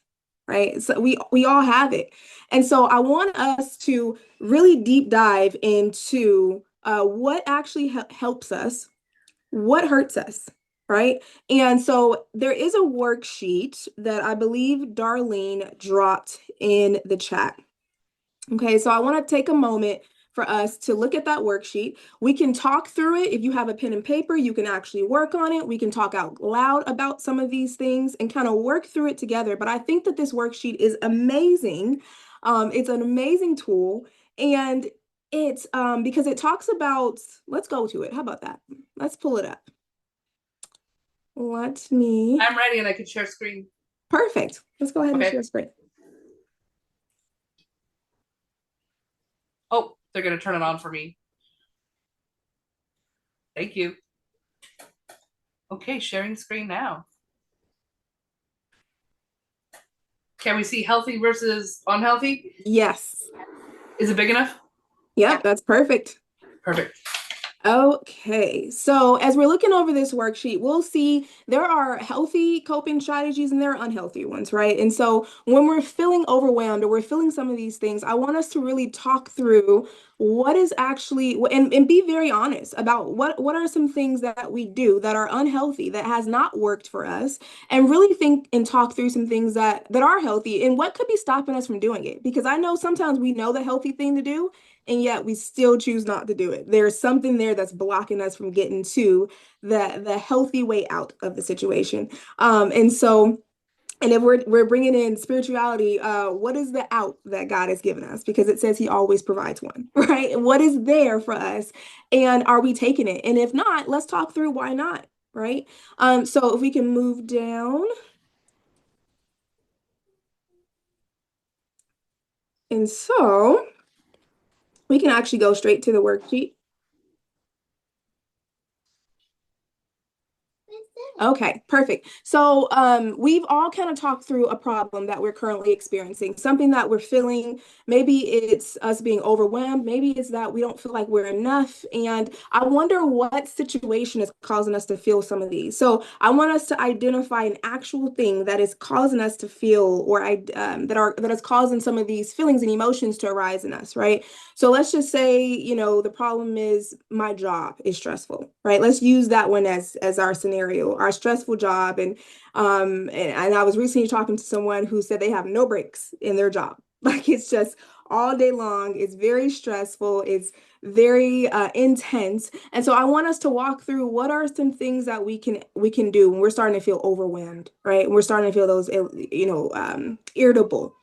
right? So we all have it. And so I want us to really deep dive into what actually helps us, what hurts us, right? And so there is a worksheet that I believe Darlene dropped in the chat. Okay, so I want to take a moment for us to look at that worksheet. We can talk through it. If you have a pen and paper, you can actually work on it. We can talk out loud about some of these things and kind of work through it together. But I think that this worksheet is amazing. It's an amazing tool. And it's because it talks about, let's go to it. How about that? Let's pull it up. Let me. I'm ready and I can share screen. Perfect. Let's go ahead and share screen. Oh, they're going to turn it on for me. Thank you. Okay, sharing screen now. Can we see healthy versus unhealthy? Yes. Is it big enough? Yep, that's perfect. Perfect. Okay, so as we're looking over this worksheet, we'll see there are healthy coping strategies and there are unhealthy ones, right? And so when we're feeling overwhelmed or we're feeling some of these things, I want us to really talk through what is actually, and be very honest about what are some things that we do that are unhealthy, that has not worked for us, and really think and talk through some things that are healthy and what could be stopping us from doing it. Because I know sometimes we know the healthy thing to do, and yet we still choose not to do it. There's something there that's blocking us from getting to the healthy way out of the situation. And so, and if we're bringing in spirituality, what is the out that God has given us? Because it says He always provides one, right? What is there for us, and are we taking it? And if not, let's talk through why not, right? So if we can move down. And so we can actually go straight to the worksheet. Okay, perfect. So we've all kind of talked through a problem that we're currently experiencing, something that we're feeling. Maybe it's us being overwhelmed. Maybe it's that we don't feel like we're enough. And I wonder what situation is causing us to feel some of these. So I want us to identify an actual thing that is causing us to feel, or that is causing some of these feelings and emotions to arise in us, right? So let's just say, the problem is my job is stressful, right? Let's use that one as our scenario, our stressful job. And I was recently talking to someone who said they have no breaks in their job. Like it's just all day long. It's very stressful. It's very intense. And so I want us to walk through what are some things that we can do when we're starting to feel overwhelmed, right? When we're starting to feel those, irritable.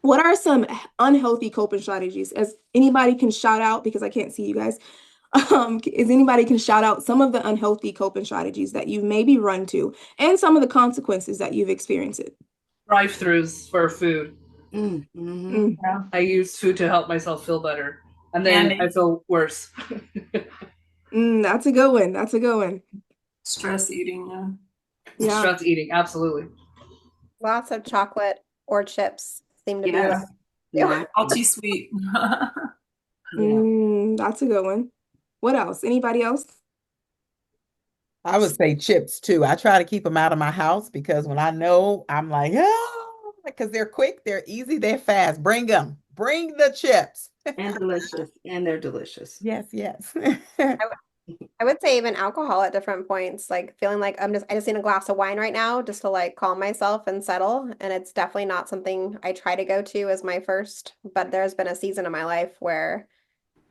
What are some unhealthy coping strategies? As anybody can shout out, because I can't see you guys, is anybody can shout out some of the unhealthy coping strategies that you've maybe run to and some of the consequences that you've experienced it. Drive-throughs for food. Mm-hmm. Yeah. I use food to help myself feel better. And then I feel worse. That's a good one. That's a good one. Stress eating, yeah. Yeah. Stress eating, absolutely. Lots of chocolate or chips seem to be. Yeah. Salty sweet. That's a good one. What else? Anybody else? I would say chips too. I try to keep them out of my house because when I know, I'm like, oh, because they're quick, they're easy, they're fast. Bring them. Bring the chips. And delicious. And they're delicious. Yes, yes. I would say even alcohol at different points, like feeling like I just need a glass of wine right now just to like calm myself and settle. And it's definitely not something I try to go to as my first, but there's been a season in my life where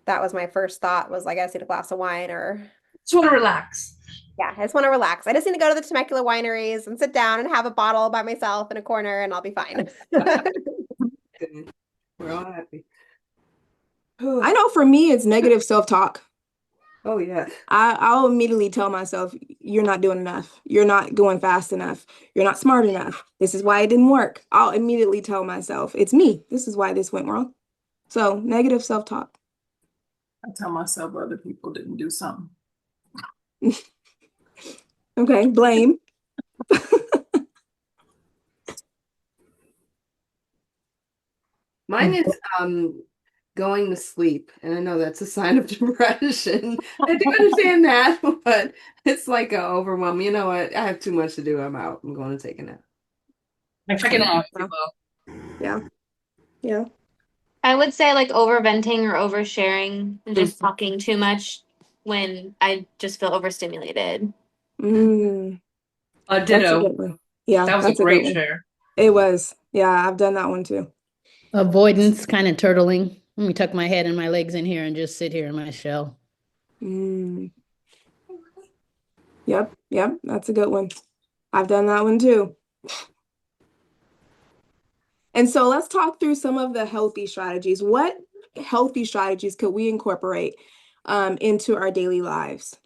that was my first thought was like, I just need a glass of wine or just want to relax. Yeah, I just want to relax. I just need to go to the Temecula wineries and sit down and have a bottle by myself in a corner and I'll be fine. We're all happy. I know for me, it's negative self-talk. Oh yeah. I'll immediately tell myself, you're not doing enough. You're not going fast enough. You're not smart enough. This is why it didn't work. I'll immediately tell myself, it's me. This is why this went wrong. So negative self-talk. I tell myself other people didn't do something. Okay, blame. Mine is going to sleep, and I know that's a sign of depression. I do understand that, but it's like a overwhelm. You know what? I have too much to do. I'm out. I'm going to take a nap. Checking out Yeah. people. Yeah. Yeah. I would say like overventing or oversharing and just talking too much when I just feel overstimulated. Mm, that's a Ditto. good one. Yeah, That was a that's a good great one. share. It was. Yeah, I've done that one too. Avoidance, kind of turtling. Let me tuck my head and my legs in here and just sit here in my shell. Mm. Yep, yep, that's a good one. I've done that one too. And so let's talk through some of the healthy strategies. What healthy strategies could we incorporate into our daily lives?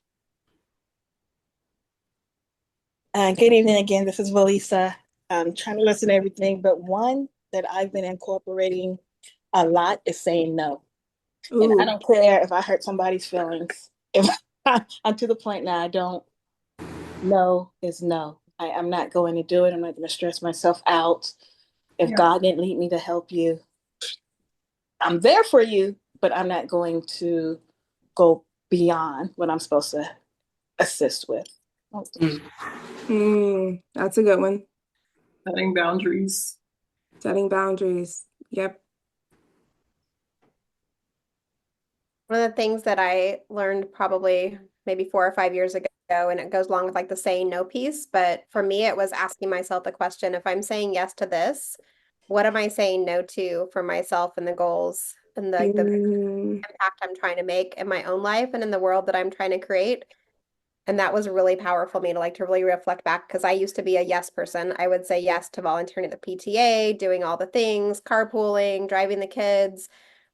Good evening again. This is Valisa. I'm trying to listen to everything, but one that I've been incorporating a lot is saying no. And I Ooh, don't care if I hurt somebody's feelings. If I'm to the point now, I don't. No is no. I'm not going to do it. I'm not going to stress myself out. If Yeah. God didn't lead me to help you, I'm there for you, but I'm not going to go beyond what I'm supposed to assist with. that's a good one. Setting boundaries. Setting boundaries. Yep. One of the things that I learned probably maybe 4 or 5 years ago, and it goes along with like the saying no piece, but for me, it was asking myself the question, if I'm saying yes to this, what am I saying no to for myself and the goals and the Mm, impact I'm trying to make in my own life and in the world that I'm trying to create? And that was really powerful for me to like to really reflect back because I used to be a yes person. I would say yes to volunteering at the PTA, doing all the things, carpooling, driving the kids,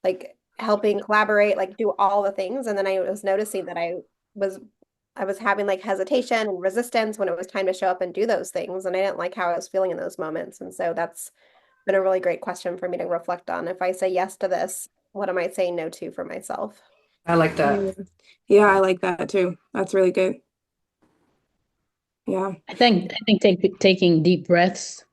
like helping collaborate, like do all the things. And then I was noticing that was I was having like hesitation and resistance when it was time to show up and do those things. And I didn't like how I was feeling in those moments. And so that's been a really great question for me to reflect on. If I say yes to this, what am I saying no to for myself? I like that. yeah, I like that too. That's really good. Yeah. Taking deep breaths.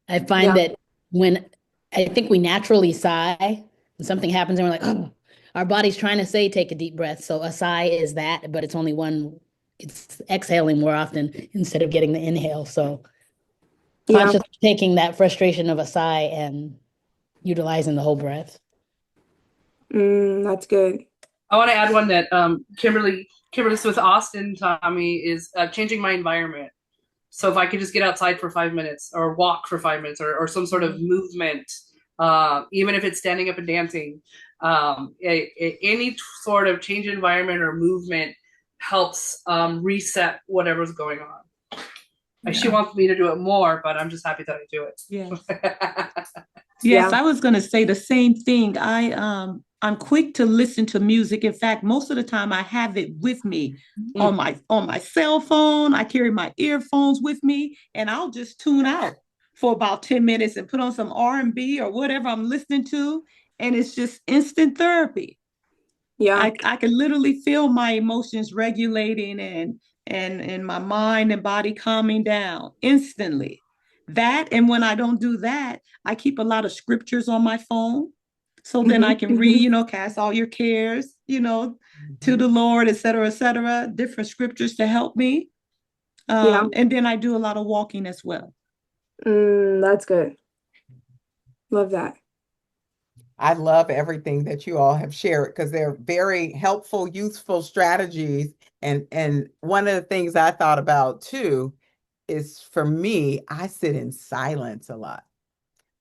I find Yeah. that when I think we naturally sigh, when something happens and we're like, oh, our body's trying to say take a deep breath. So a sigh is that, but it's only one, it's exhaling more often instead of getting the inhale. So Yeah. consciously taking that frustration of a sigh and utilizing the whole breath. That's good. I want to add one that Kimberly Smith Austin taught me is changing my environment. So if I could just get outside for 5 minutes or walk for 5 minutes or some sort of movement, even if it's standing up and dancing, any sort of change in environment or movement helps reset whatever's going on. Yeah. She wants me to do it more, but I'm just happy that I do it. Yes. Yeah. Yes, I was going to say the same thing. I'm quick to listen to music. In fact, most of the time I have it with me on my cell phone. I carry my earphones with me, and I'll just tune out for about 10 minutes and put on some R&B or whatever I'm listening to, and it's just instant therapy. Yeah. I can literally feel my emotions regulating and my mind and body calming down instantly. That, and when I don't do that, I keep a lot of scriptures on my phone. So then I can read, cast all your cares, to the Lord, et cetera, different scriptures to help me. Yeah. And then I do a lot of walking as well. That's good. Love that. I love everything that you all have shared because they're very helpful, useful strategies. And one of the things I thought about too is for me, I sit in silence a lot.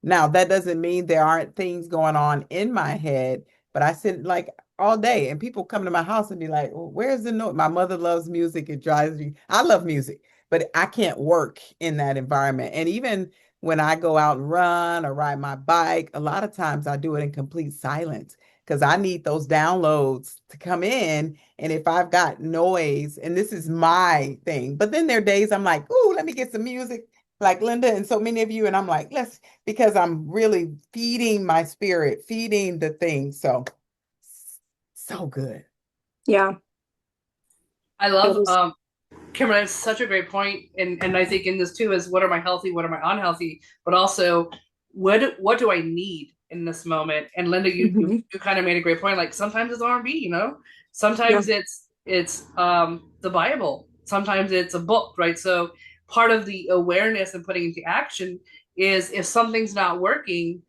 Now, that doesn't mean there aren't things going on in my head, but I sit like all day and people come to my house and be like, well, where's the note? My mother loves music. It drives me. I love music, but I can't work in that environment. And even when I go out and run or ride my bike, a lot of times I do it in complete silence because I need those downloads to come in. And if I've got noise, and this is my thing, but then there are days I'm like, ooh, let me get some music, like Linda and so many of you. And I'm like, because I'm really feeding my spirit, feeding the thing. So good. Yeah. I love Kimberly, that's such a great point. And I think in this too is what am I healthy, what am I unhealthy, but also what do I need in this moment? And Linda, you kind of made a great point. Like sometimes it's R&B, you know, sometimes it's the Bible, sometimes it's a book, right? So part of the awareness and putting into action is if something's not working,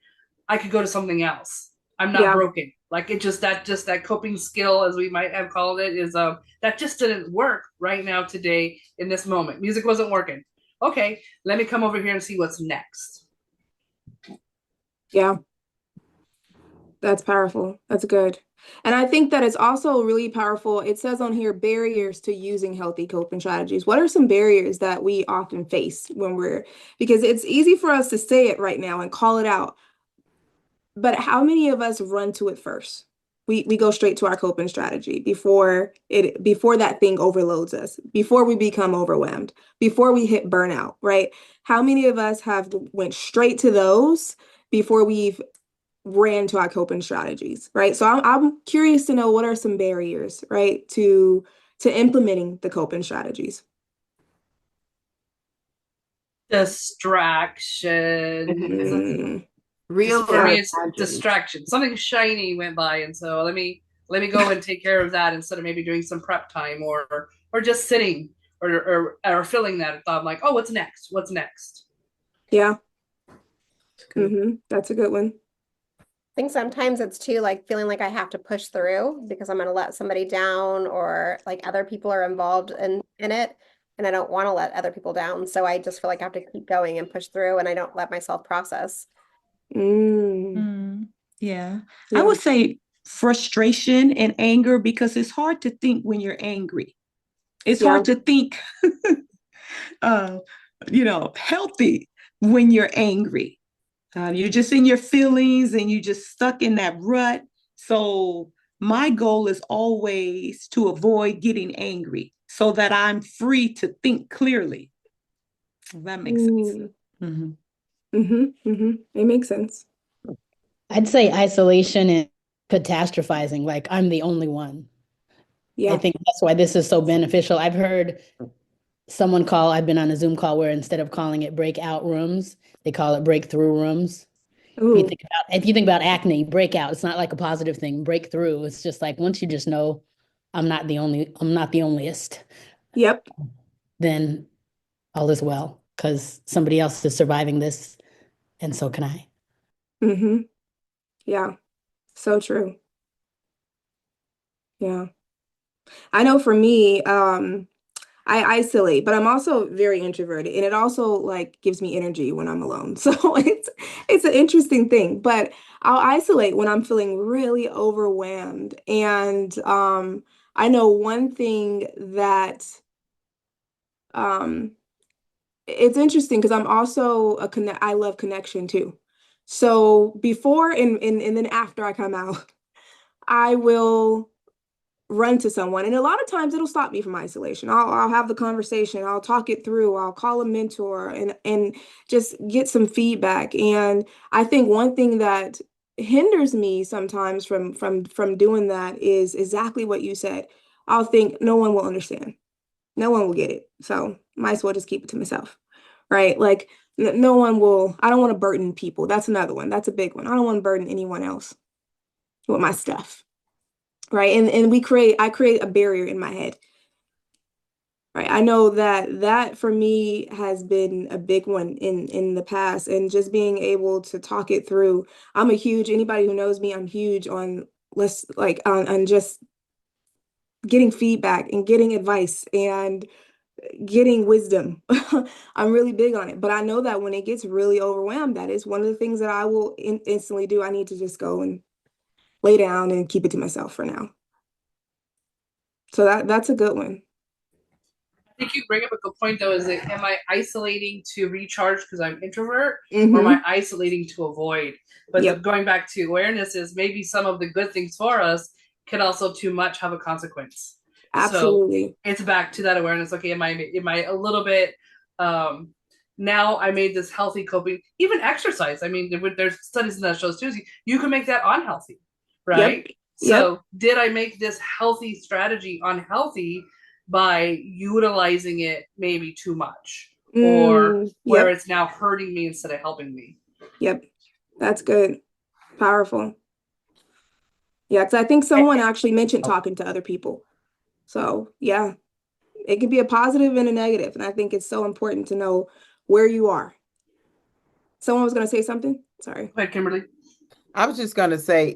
I could go to something else. I'm not broken. Like it just that coping skill, as we might have called it, is that just didn't work right now today in this moment. Music wasn't working. Okay, let me come over here and see what's next. Yeah. That's powerful. That's good. And I think that it's also really powerful. It says on here, barriers to using healthy coping strategies. What are some barriers that we often face because it's easy for us to say it right now and call it out. But how many of us run to it first? We go straight to our coping strategy before that thing overloads us, before we become overwhelmed, before we hit burnout, right? How many of us have went straight to those before we've ran to our coping strategies, right? So I'm curious to know what are some barriers, right, to implementing the coping strategies. Distraction. Real For or me, it's imagined? distraction. Something shiny went by, and so let me go and take care of that instead of maybe doing some prep time or just sitting or filling that thought. I'm like, oh, what's next? What's next? Yeah. That's a good one. I think sometimes it's too like feeling like I have to push through because I'm going to let somebody down or like other people are involved in it and I don't want to let other people down. So I just feel like I have to keep going and push through and I don't let myself process. Yeah. I would say frustration and anger because it's hard to think when you're angry. It's hard to think, healthy when you're angry. You're just in your feelings and you're just stuck in that rut. So my goal is always to avoid getting angry so that I'm free to think clearly. If that makes sense. It makes sense. I'd say isolation and catastrophizing, like I'm the only one. Yeah. I think that's why this is so beneficial. I've heard I've been on a Zoom call where instead of calling it breakout rooms, they call it breakthrough rooms. If you think about acne, breakout, it's not like a positive thing. Breakthrough, it's just like once you just know I'm not the onlyest. Yep. Then all is well because somebody else is surviving this, and so can I. Yeah. So true. Yeah. I know for me, I isolate, but I'm also very introverted, and it also like gives me energy when I'm alone. So it's an interesting thing, but I'll isolate when I'm feeling really overwhelmed. And I know one thing that it's interesting because I'm also I love connection too. So before and then after I come out, I will run to someone. And a lot of times it'll stop me from isolation. I'll have the conversation, I'll talk it through, I'll call a mentor and just get some feedback. And I think one thing that hinders me sometimes from doing that is exactly what you said. I'll think no one will understand. No one will get it. So might as well just keep it to myself. Right? Like no one will, I don't want to burden people. That's another one. That's a big one. I don't want to burden anyone else with my stuff. Right. And I create a barrier in my head. Right. I know that for me has been a big one in the past and just being able to talk it through. Anybody who knows me, I'm huge on on just getting feedback and getting advice and getting wisdom. I'm really big on it. But I know that when it gets really overwhelmed, that is one of the things that I will instantly do. I need to just go and lay down and keep it to myself for now. So that's a good one. think you bring up a good point though, is that am I isolating to recharge because I'm introvert, or am Mm-hmm. I isolating to avoid? But Yep. going back to awareness is maybe some of the good things for us can also too much have a consequence. Absolutely. So it's back to that awareness. Okay, am I a little bit now I made this healthy coping, even exercise. I mean, there's studies that shows too, you can make that unhealthy, right? Yep. So Yep. did I make this healthy strategy unhealthy by utilizing it maybe too much, or where Yep. it's now hurting me instead of helping me? Yep. That's good. Powerful. Yeah, because I think someone actually mentioned talking to other people. So yeah, it can be a positive and a negative. And I think it's so important to know where you are. Someone was going to say something? Sorry. Go ahead, Kimberly. I was just going to say,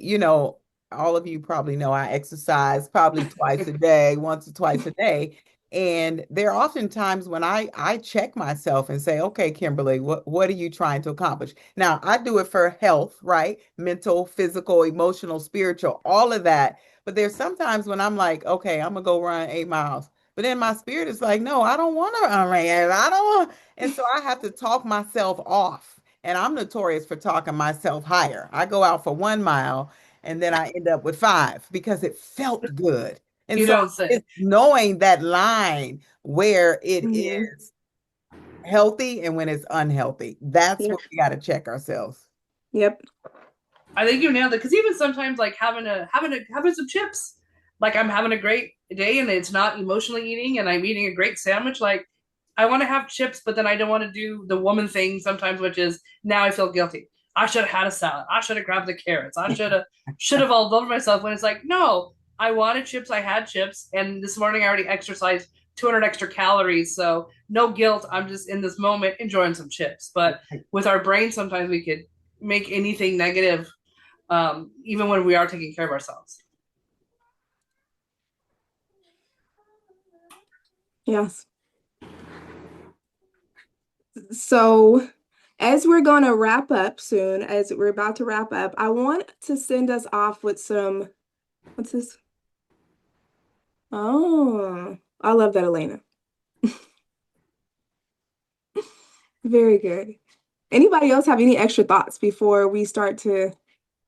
all of you probably know I exercise probably twice a day, once or twice a day. And there are often times when I check myself and say, okay, Kimberly, what are you trying to accomplish? Now, I do it for health, right? Mental, physical, emotional, spiritual, all of that. But there's sometimes when I'm like, okay, I'm gonna go run 8 miles. But then my spirit is like, no, I don't want to run. I don't want. And so I have to talk myself off. And I'm notorious for talking myself higher. I go out for 1 mile and then I end up with 5 because it felt good. And You so don't say. it's knowing that line where it Mhm. is healthy and when it's unhealthy. That's Yep. what we got to check ourselves. Yep. I think you nailed it, because even sometimes like having some chips, like I'm having a great day and it's not emotionally eating and I'm eating a great sandwich, like I want to have chips, but then I don't want to do the woman thing sometimes, which is now I feel guilty. I should have had a salad. I should have grabbed the carrots. I should have all loved myself, when it's like, no, I wanted chips, I had chips, and this morning I already exercised 200 extra calories, so no guilt. I'm just in this moment enjoying some chips. But with our brain, sometimes we could make anything negative, even when we are taking care of ourselves. Yes. So as we're going to wrap up soon, as we're about to wrap up, I want to send us off with some, what's this? Oh, I love that, Elena. Very good. Anybody else have any extra thoughts before we start to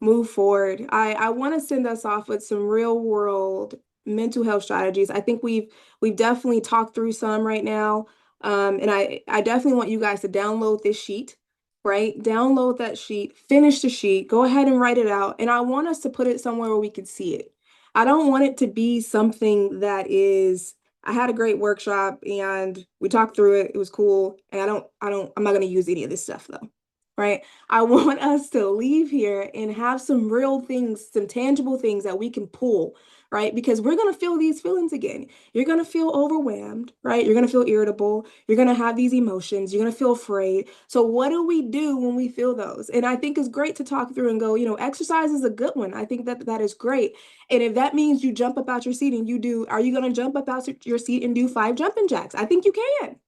move forward? I want to send us off with some real world mental health strategies. I think we've definitely talked through some right now. And I definitely want you guys to download this sheet, right? Download that sheet, finish the sheet, go ahead and write it out. And I want us to put it somewhere where we can see it. I don't want it to be something that is, I had a great workshop and we talked through it. It was cool. And I'm not going to use any of this stuff though. Right. I want us to leave here and have some real things, some tangible things that we can pull, right? Because we're going to feel these feelings again. You're going to feel overwhelmed, right? You're going to feel irritable. You're going to have these emotions. You're going to feel afraid. So what do we do when we feel those? And I think it's great to talk through and go, exercise is a good one. I think that is great. And if that means you jump up out your seat and are you going to jump up out your seat and do 5 jumping jacks? I think you can.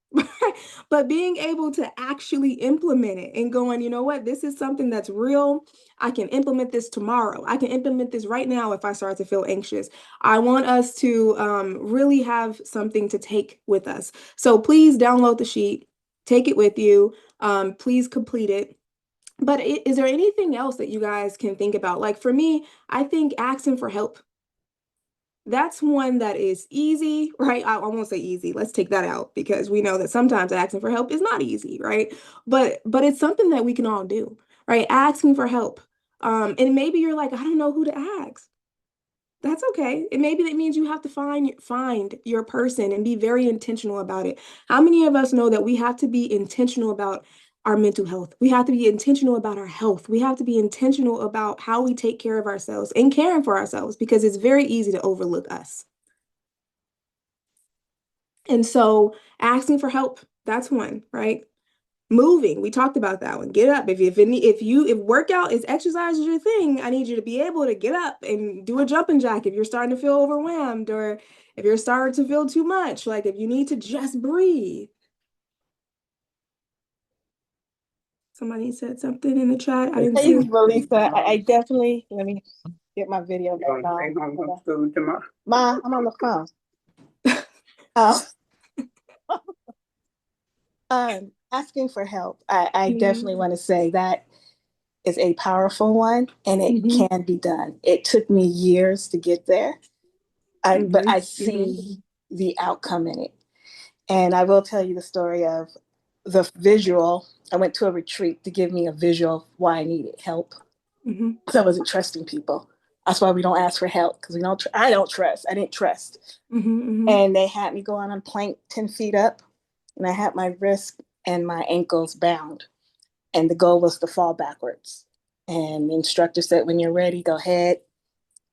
But being able to actually implement it and going, you know what, this is something that's real. I can implement this tomorrow. I can implement this right now if I start to feel anxious. I want us to really have something to take with us. So please download the sheet, take it with you. Please complete it. But is there anything else that you guys can think about? Like for me, I think asking for help. That's one that is easy, right? I won't say easy. Let's take that out because we know that sometimes asking for help is not easy, right? But it's something that we can all do, right? Asking for help. And maybe you're like, I don't know who to ask. That's okay. And maybe that means you have to find your person and be very intentional about it. How many of us know that we have to be intentional about our mental health? We have to be intentional about our health. We have to be intentional about how we take care of ourselves and caring for ourselves because it's very easy to overlook us. And so asking for help, that's one, right? Moving, we talked about that one. Get up. If workout is exercise is your thing, I need you to be able to get up and do a jumping jack if you're starting to feel overwhelmed or if you're starting to feel too much, like if you need to just breathe. Somebody said something in the chat. I didn't see it. Melissa, I definitely, let me get my video back on. Ma, I'm on the phone. Asking for help. I Mhm. definitely want to say that is a powerful one and it Mhm. can be done. It took me years to get there, but Mhm. I Mhm. see the outcome in it. And I will tell you the story of the visual. I went to a retreat to give me a visual of why I needed help. Mhm. Because I wasn't trusting people. That's why we don't ask for help because we don't. I don't trust. I didn't trust. Mhm. Mhm. And they had me go on a plank 10 feet up, and I had my wrists and my ankles bound. And the goal was to fall backwards. And the instructor said, "When you're ready, go ahead."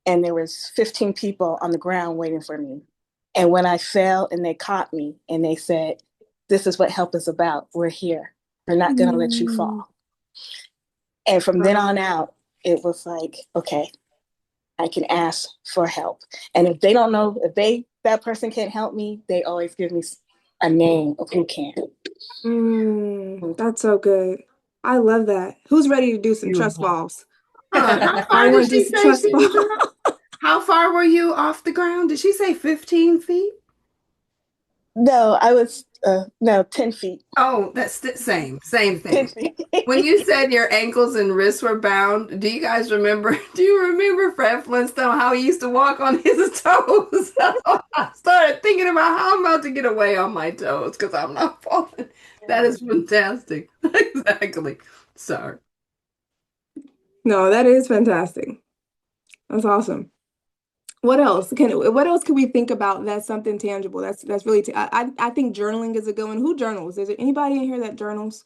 And there was 15 people on the ground waiting for me. And when I fell and they caught me and they said, "This is what help is about. We're here. We're not going to let you Mm. fall." And from then Wow. on out, it was like, okay, I can ask for help. And if they don't know, if that person can't help me, they always give me a name of who can. That's so good. I love that. Who's ready to do some trust Beautiful. falls? How I far did want to do she some say trust she falls. was up? How far were you off the ground? Did she say 15 feet? No, I was, no, 10 feet. Oh, that's the same 10 thing. feet. When you said your ankles and wrists were bound, do you guys remember? Do you remember Fred Flintstone how he used to walk on his toes? I started thinking about how I'm about to get away on my toes because I'm not falling. That is fantastic. Exactly. Sorry. No, that is fantastic. That's awesome. What else can we think about that's something tangible? That's really I think journaling is a good one. Who journals? Is there anybody in here that journals?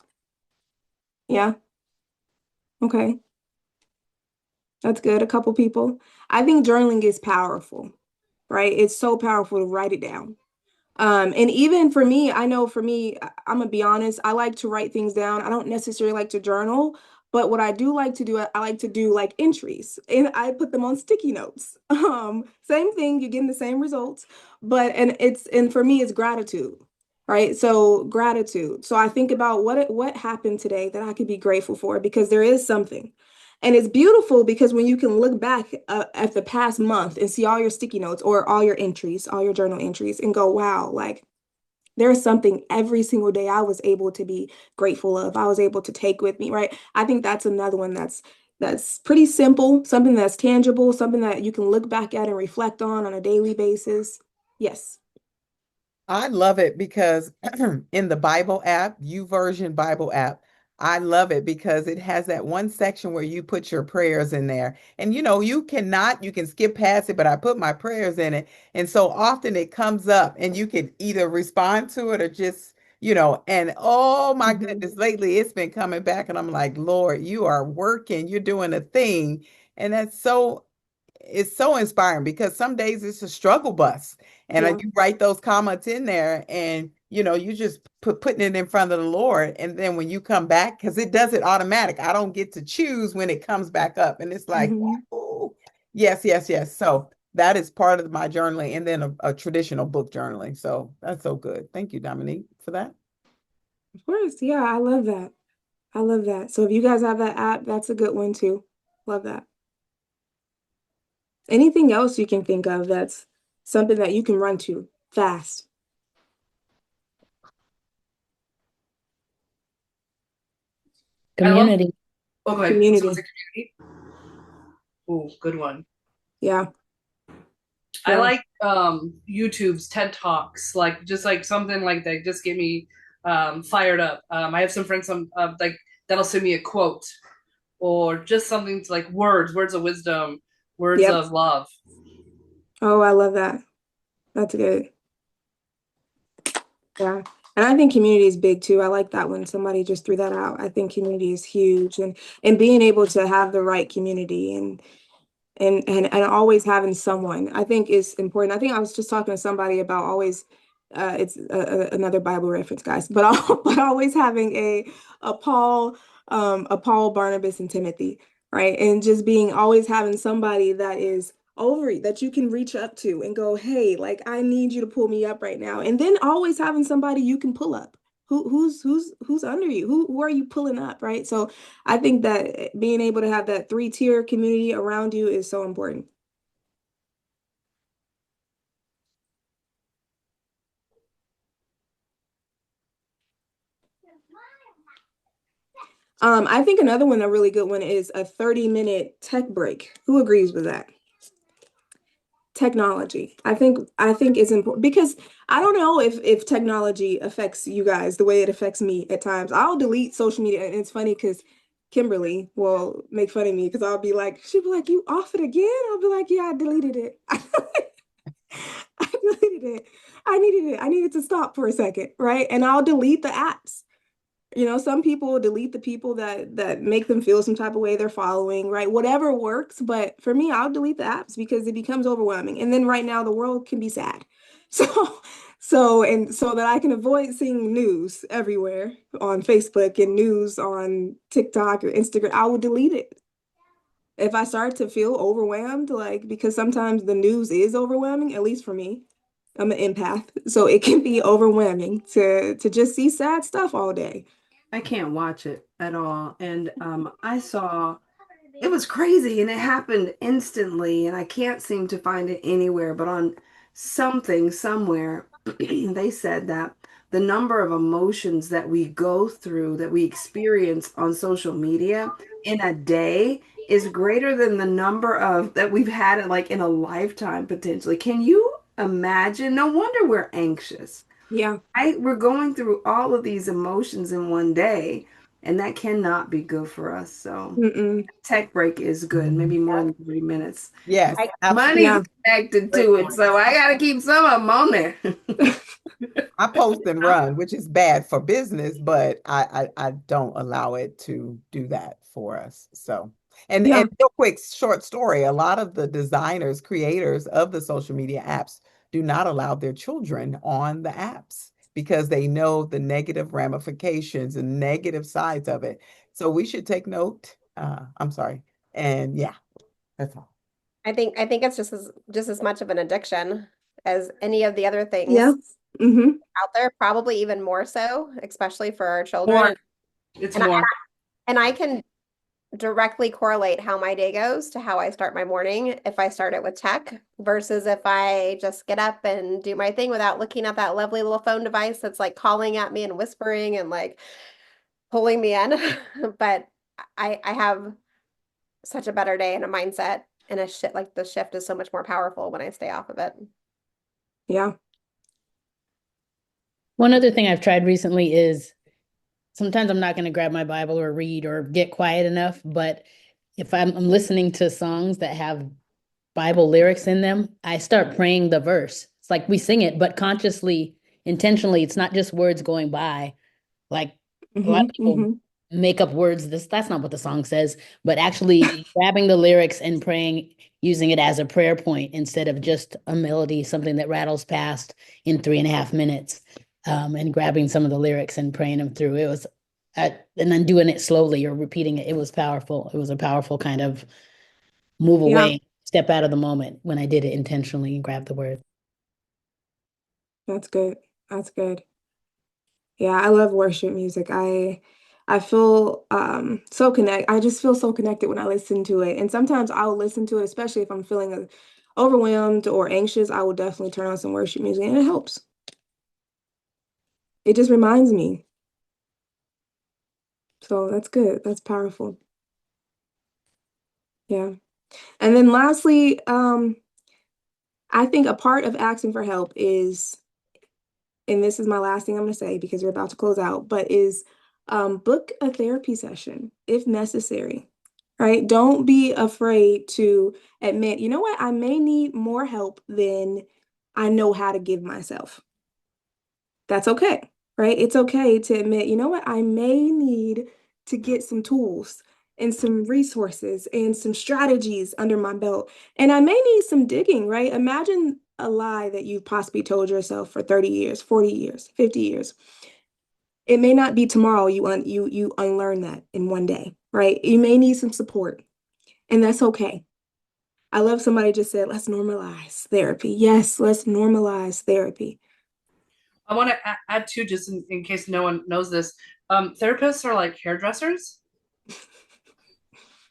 Yeah. Okay. That's good. A couple people. I think journaling is powerful, right? It's so powerful to write it down. And even for me, I know for me, I'm gonna be honest, I like to write things down. I don't necessarily like to journal, but what I do like to do, I like to do like entries and I put them on sticky notes. Same thing, you're getting the same results, but and for me it's gratitude, right? So gratitude. So I think about what happened today that I could be grateful for because there is something. And it's beautiful because when you can look back at the past month and see all your sticky notes or all your entries, all your journal entries, and go, wow, like there's something every single day I was able to be grateful of. I was able to take with me, right? I think that's another one that's pretty simple, something that's tangible, something that you can look back at and reflect on a daily basis. Yes. I love it because in the Bible app, YouVersion Bible app, I love it because it has that one section where you put your prayers in there. And you can skip past it, but I put my prayers in it. And so often it comes up and you can either respond to it or just, and oh my Mhm. goodness, lately it's been coming back and I'm like, Lord, you are working, you're doing a thing. And it's so inspiring because some days it's a struggle bus and Yeah. you write those comments in there and you just putting it in front of the Lord and then when you come back because it does it automatic. I don't get to choose when it comes back up and it's like Mhm. oh yes, yes, yes. So that is part of my journaling and then a traditional book journaling. So that's so good. Thank you, Dominique, for that. Of course. Yeah, I love that. I love that. So if you guys have that app, that's a good one too. Love that. Anything else you can think of that's something that you can run to fast? I love. Community. Oh, go ahead. So it's Community. a community. Oh, good one. Yeah. I Yeah. like YouTube's TED Talks, like just like something like that, just get me fired up. I have some friends, like that'll send me a quote or just something to like words of wisdom, words Yep. of love. Oh, I love that. That's good. Yeah. And I think community is big too. I like that when somebody just threw that out. I think community is huge and being able to have the right community and always having someone I think is important. I think I was just talking to somebody about always it's another Bible reference, guys, but but always having a Paul a Paul, Barnabas, and Timothy, right? And just being always having somebody that is over that you can reach up to and go, hey, like I need you to pull me up right now. And then always having somebody you can pull up. Who's under you? Who are you pulling up, right? So I think that being able to have that three-tier community around you is so important. I think another one, a really good one, is a 30-minute tech break. Who agrees with that? Technology. I think is important because I don't know if technology affects you guys the way it affects me at times. I'll delete social media, and it's funny because Kimberly will make fun of me because she'll be like, "You off it again?" I'll be like, "Yeah, I deleted it. I deleted it. I needed it. I needed to stop for a second, right?" And I'll delete the apps. Some people delete the people that make them feel some type of way they're following, right? Whatever works. But for me, I'll delete the apps because it becomes overwhelming. And then right now the world can be sad. So so that I can avoid seeing news everywhere on Facebook and news on TikTok or Instagram, I will delete it. If I start to feel overwhelmed, like because sometimes the news is overwhelming, at least for me. I'm an empath, so it can be overwhelming to just see sad stuff all day. I can't watch it at all. And I saw it was crazy and it happened instantly, and I can't seem to find it anywhere, but on something somewhere, they said that the number of emotions that we go through, that we experience on social media in a day is greater than the number of that we've had it like in a lifetime potentially. Can you imagine? No wonder we're anxious. Yeah. We're going through all of these emotions in one day, and that cannot be good for us. So Mm-mm. tech break is good, maybe more than 3 minutes. Yes, Money's Yeah. absolutely. connected to it, so I got to keep some of them on there. I post and run, which is bad for business, but I don't allow it to do that for us. So, Yeah. and real quick, short story, a lot of the designers, creators of the social media apps do not allow their children on the apps because they know the negative ramifications and negative sides of it. So we should take note. I'm sorry. And yeah, that's all. I think it's just as much of an addiction as any of the other Yeah. things Mm-hmm. out there, probably even more so, especially for our children. More. It's And I, more. and I can directly correlate how my day goes to how I start my morning if I start it with tech versus if I just get up and do my thing without looking at that lovely little phone device that's like calling at me and whispering and like pulling me in. But I have such a better day and a mindset, and a shit like the shift is so much more powerful when I stay off of it. Yeah. One other thing I've tried recently is sometimes I'm not going to grab my Bible or read or get quiet enough, but if I'm listening to songs that have Bible lyrics in them, I start praying the verse. It's like we sing it, but consciously, intentionally, it's not just words going by. Like a lot of Mm-hmm. people Mm-hmm. make up words. That's not what the song says, but actually grabbing the lyrics and praying, using it as a prayer point instead of just a melody, something that rattles past in 3.5 minutes, and grabbing some of the lyrics and praying them through. And then doing it slowly or repeating it. It was powerful. It was a powerful kind of move Yeah. away, step out of the moment when I did it intentionally and grab the word. That's good. That's good. Yeah, I love worship music. I feel I just feel so connected when I listen to it. And sometimes I'll listen to it, especially if I'm feeling overwhelmed or anxious, I will definitely turn on some worship music and it helps. It just reminds me. So that's good. That's powerful. Yeah. And then lastly, I think a part of asking for help is, and this is my last thing I'm going to say because we're about to close out, but is book a therapy session if necessary, right? Don't be afraid to admit, you know what, I may need more help than I know how to give myself. That's okay, right? It's okay to admit, you know what, I may need to get some tools and some resources and some strategies under my belt. And I may need some digging, right? Imagine a lie that you've possibly told yourself for 30 years, 40 years, 50 years. It may not be tomorrow you unlearn that in one day, right? You may need some support, and that's okay. I love somebody just said, let's normalize therapy. Yes, let's normalize therapy. I want to add too, just in case no one knows this. Therapists are like hairdressers.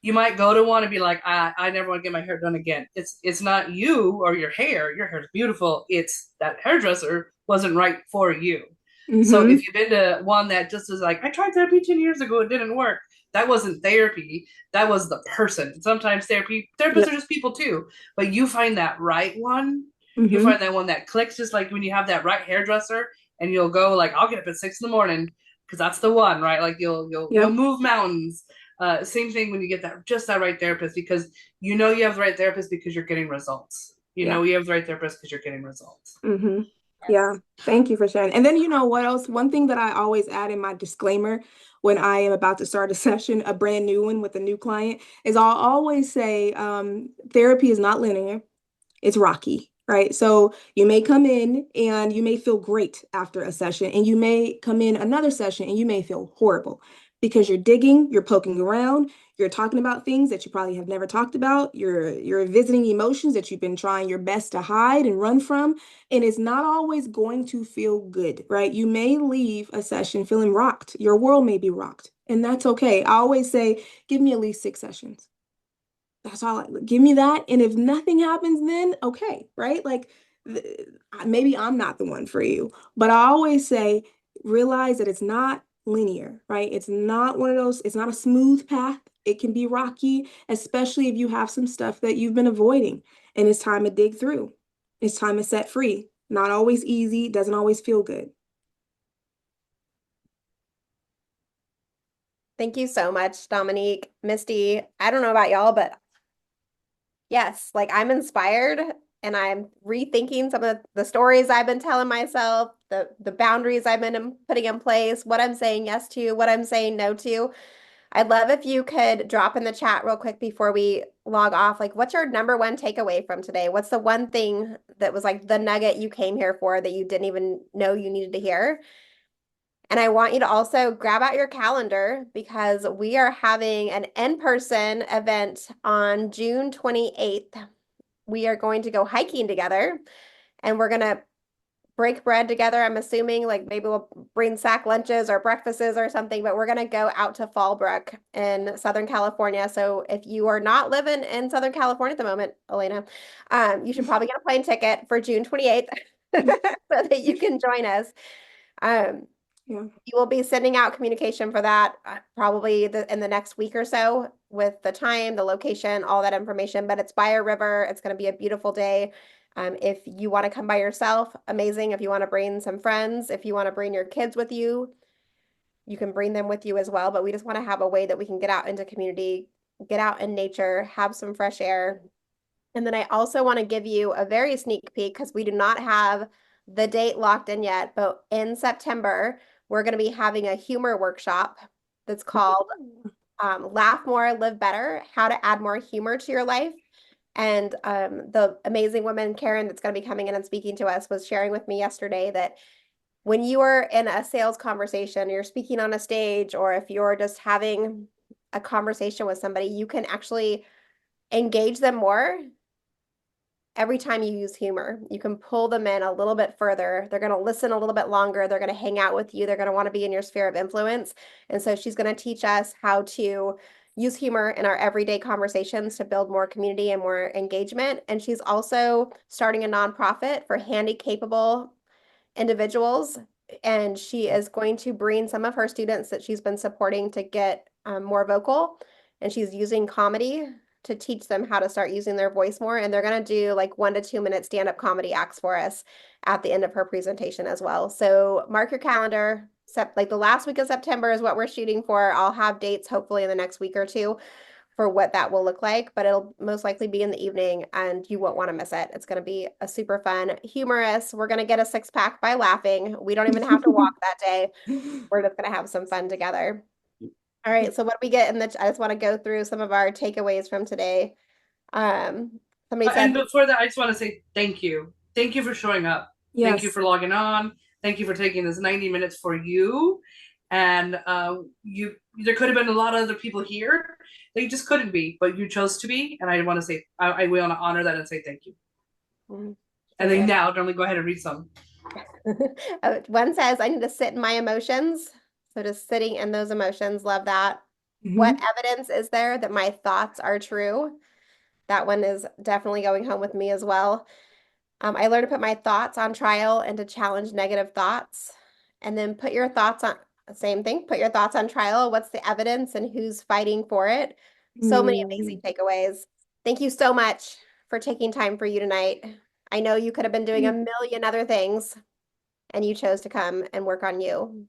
You might go to one and be like, I never want to get my hair done again. It's not you or your hair. Your hair is beautiful. It's that hairdresser wasn't right for you. So Mm-hmm. if you've been to one that just is like, I tried therapy 10 years ago, it didn't work. That wasn't therapy. That was the person. Sometimes therapists are Yep. just people too. But you find that right one, you Mm-hmm. find that one that clicks, just like when you have that right hairdresser and you'll go like, I'll get up at 6 in the morning because that's the one, right? Like you'll Yep. move mountains. Same thing when you get that right therapist, because you know you have the right therapist because you're getting results. You Yeah. know you have the right therapist because you're getting results. Mm-hmm. Yeah. Thank you for sharing. And then you know what else? One thing that I always add in my disclaimer when I am about to start a session, a brand new one with a new client, is I'll always say therapy is not linear. It's rocky, right? So you may come in and you may feel great after a session, and you may come in another session and you may feel horrible because you're digging, you're poking around, you're talking about things that you probably have never talked about, you're visiting emotions that you've been trying your best to hide and run from, and it's not always going to feel good, right? You may leave a session feeling rocked. Your world may be rocked, and that's okay. I always say, give me at least 6 sessions. That's all. Give me that. And if nothing happens, then okay, right? Like maybe I'm not the one for you. But I always say, realize that it's not linear, right? It's not one of those, it's not a smooth path. It can be rocky, especially if you have some stuff that you've been avoiding. And it's time to dig through. It's time to set free. Not always easy, doesn't always feel good. Thank you so much, Dominique. Misty, I don't know about y'all, but yes, like I'm inspired and I'm rethinking some of the stories I've been telling myself, the boundaries I've been putting in place, what I'm saying yes to, what I'm saying no to. I'd love if you could drop in the chat real quick before we log off. Like, what's your number one takeaway from today? What's the one thing that was like the nugget you came here for that you didn't even know you needed to hear? And I want you to also grab out your calendar because we are having an in-person event on June 28th. We are going to go hiking together and we're going to break bread together. I'm assuming like maybe we'll bring sack lunches or breakfasts or something, but we're going to go out to Fallbrook in Southern California. So if you are not living in Southern California at the moment, Elena, you should probably get a plane ticket for June 28th so that you can join us. Um, Yeah. you will be sending out communication for that probably in the next week or so with the time, the location, all that information. But it's by a river. It's going to be a beautiful day. If you want to come by yourself, amazing. If you want to bring some friends, if you want to bring your kids with you, you can bring them with you as well. But we just want to have a way that we can get out into community, get out in nature, have some fresh air. And then I also want to give you a very sneak peek because we do not have the date locked in yet, but in September, we're going to be having a humor workshop that's called Laugh More, Live Better, How to Add More Humor to Your Life. And the amazing woman, Karen, that's going to be coming in and speaking to us, was sharing with me yesterday that when you are in a sales conversation, you're speaking on a stage, or if you're just having a conversation with somebody, you can actually engage them more every time you use humor. You can pull them in a little bit further. They're going to listen a little bit longer. They're going to hang out with you. They're going to want to be in your sphere of influence. And so she's going to teach us how to use humor in our everyday conversations to build more community and more engagement. And she's also starting a nonprofit for handy capable individuals. And she is going to bring some of her students that she's been supporting to get more vocal. And she's using comedy to teach them how to start using their voice more. And they're going to do like 1 to 2 minute stand-up comedy acts for us at the end of her presentation as well. So mark your calendar. Like the last week of September is what we're shooting for. I'll have dates hopefully in the next week or two for what that will look like, but it'll most likely be in the evening and you won't want to miss it. It's going to be a super fun, humorous. We're going to get a 6-pack by laughing. We don't even have to walk that day. We're just going to have some fun together. All right. So what do we get in the, I just want to go through some of our takeaways from today. Somebody And said, before that, I just want to say thank you. Thank you for showing up. Thank you Yes. for logging on. Thank you for taking this 90 minutes for you. And there could have been a lot of other people here. They just couldn't be, but you chose to be. And I want to say, I want to honor that and say thank you. And then now, don't go ahead and read some. One says, I need to sit in my emotions. So just sitting in those emotions, love that. What evidence is there that my thoughts are true? That one is definitely going home with me as well. I learned to put my thoughts on trial and to challenge negative thoughts. And then put your thoughts on, same thing, put your thoughts on trial. What's the evidence and who's fighting for it? So many amazing takeaways. Thank you so much for taking time for you tonight. I know you could have been doing a million other things and you chose to come and work on you.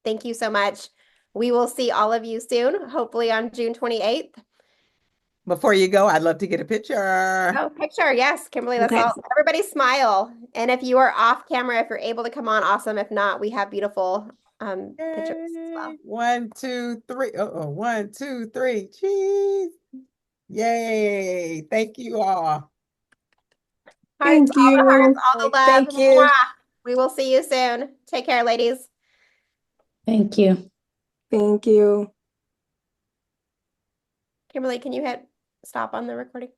Thank you so much. We will see all of you soon, hopefully on June 28th. Before you go, I'd love to get a picture. Oh, picture. Yes, Kimberly, that's Okay. all. Everybody smile. And if you are off camera, if you're able to come on, awesome. If not, we have beautiful pictures as well. Yay. 1, 2, 3. 1, 2, 3. Cheese. Yay. Thank you all. Hearts, Thank all the hearts, you. all the love. Thank you. Mwah. We will see you soon. Take care, ladies. Thank you. Thank you. Kimberly, can you hit stop on the recording?